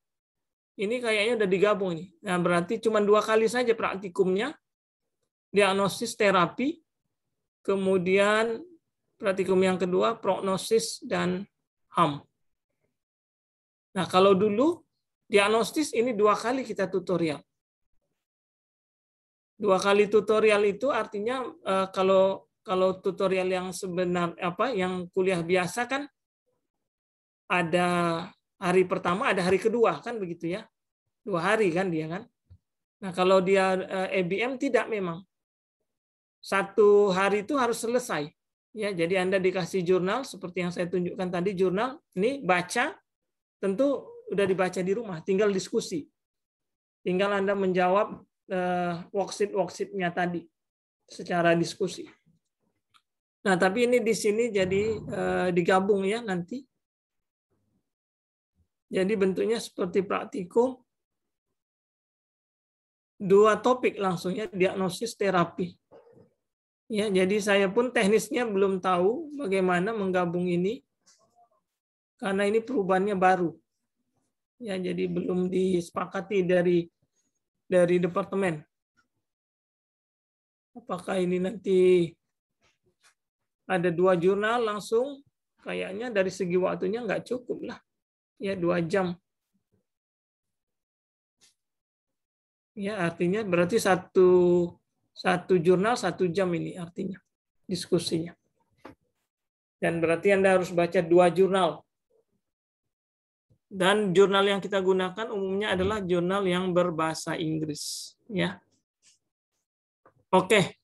Speaker 1: Ini kayaknya udah digabung ini. Nah, berarti cuma 2 kali saja praktikumnya. Diagnosis terapi, kemudian praktikum yang kedua prognosis dan HAM. Nah, kalau dulu diagnostis ini 2 kali kita tutorial. 2 kali tutorial itu artinya kalau tutorial yang yang kuliah biasa kan ada hari pertama, ada hari kedua kan begitu ya. 2 hari kan dia kan. Nah, kalau dia EBM tidak memang. 1 hari itu harus selesai. Ya, jadi Anda dikasih jurnal seperti yang saya tunjukkan tadi, jurnal ini baca, tentu udah dibaca di rumah, tinggal diskusi. Tinggal Anda menjawab worksheet-worksheetnya tadi secara diskusi. Nah, tapi ini di sini jadi digabung ya nanti. Jadi bentuknya seperti praktikum, 2 topik langsungnya diagnosis terapi. Ya, jadi saya pun teknisnya belum tahu bagaimana menggabung ini karena ini perubahannya baru. Ya, jadi belum disepakati dari departemen. Apakah ini nanti ada 2 jurnal langsung? Kayaknya dari segi waktunya nggak cukup lah. Ya, 2 jam. Ya, artinya berarti satu jurnal 1 jam ini artinya diskusinya. Dan berarti Anda harus baca 2 jurnal. Dan jurnal yang kita gunakan umumnya adalah jurnal yang berbahasa Inggris. Ya. Oke,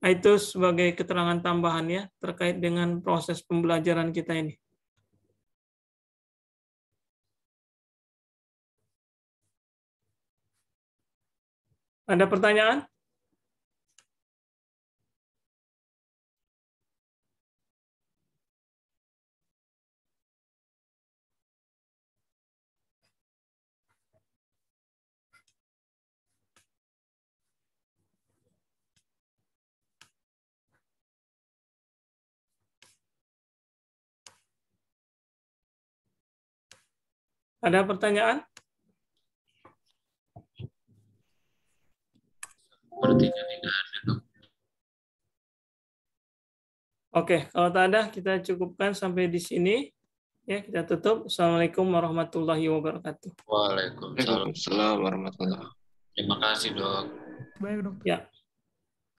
Speaker 1: itu sebagai keterangan tambahan ya terkait dengan proses pembelajaran kita ini. Ada pertanyaan? Ada pertanyaan?
Speaker 3: Sepertinya tidak ada, Dok.
Speaker 1: Oke, kalau tak ada kita cukupkan sampai di sini. Ya, kita tutup. Assalamualaikum warahmatullahi wabarakatuh.
Speaker 3: Waalaikumsalam.
Speaker 2: Waalaikumsalam warahmatullahi wabarakatuh.
Speaker 3: Terima kasih, Dok.
Speaker 1: Ya.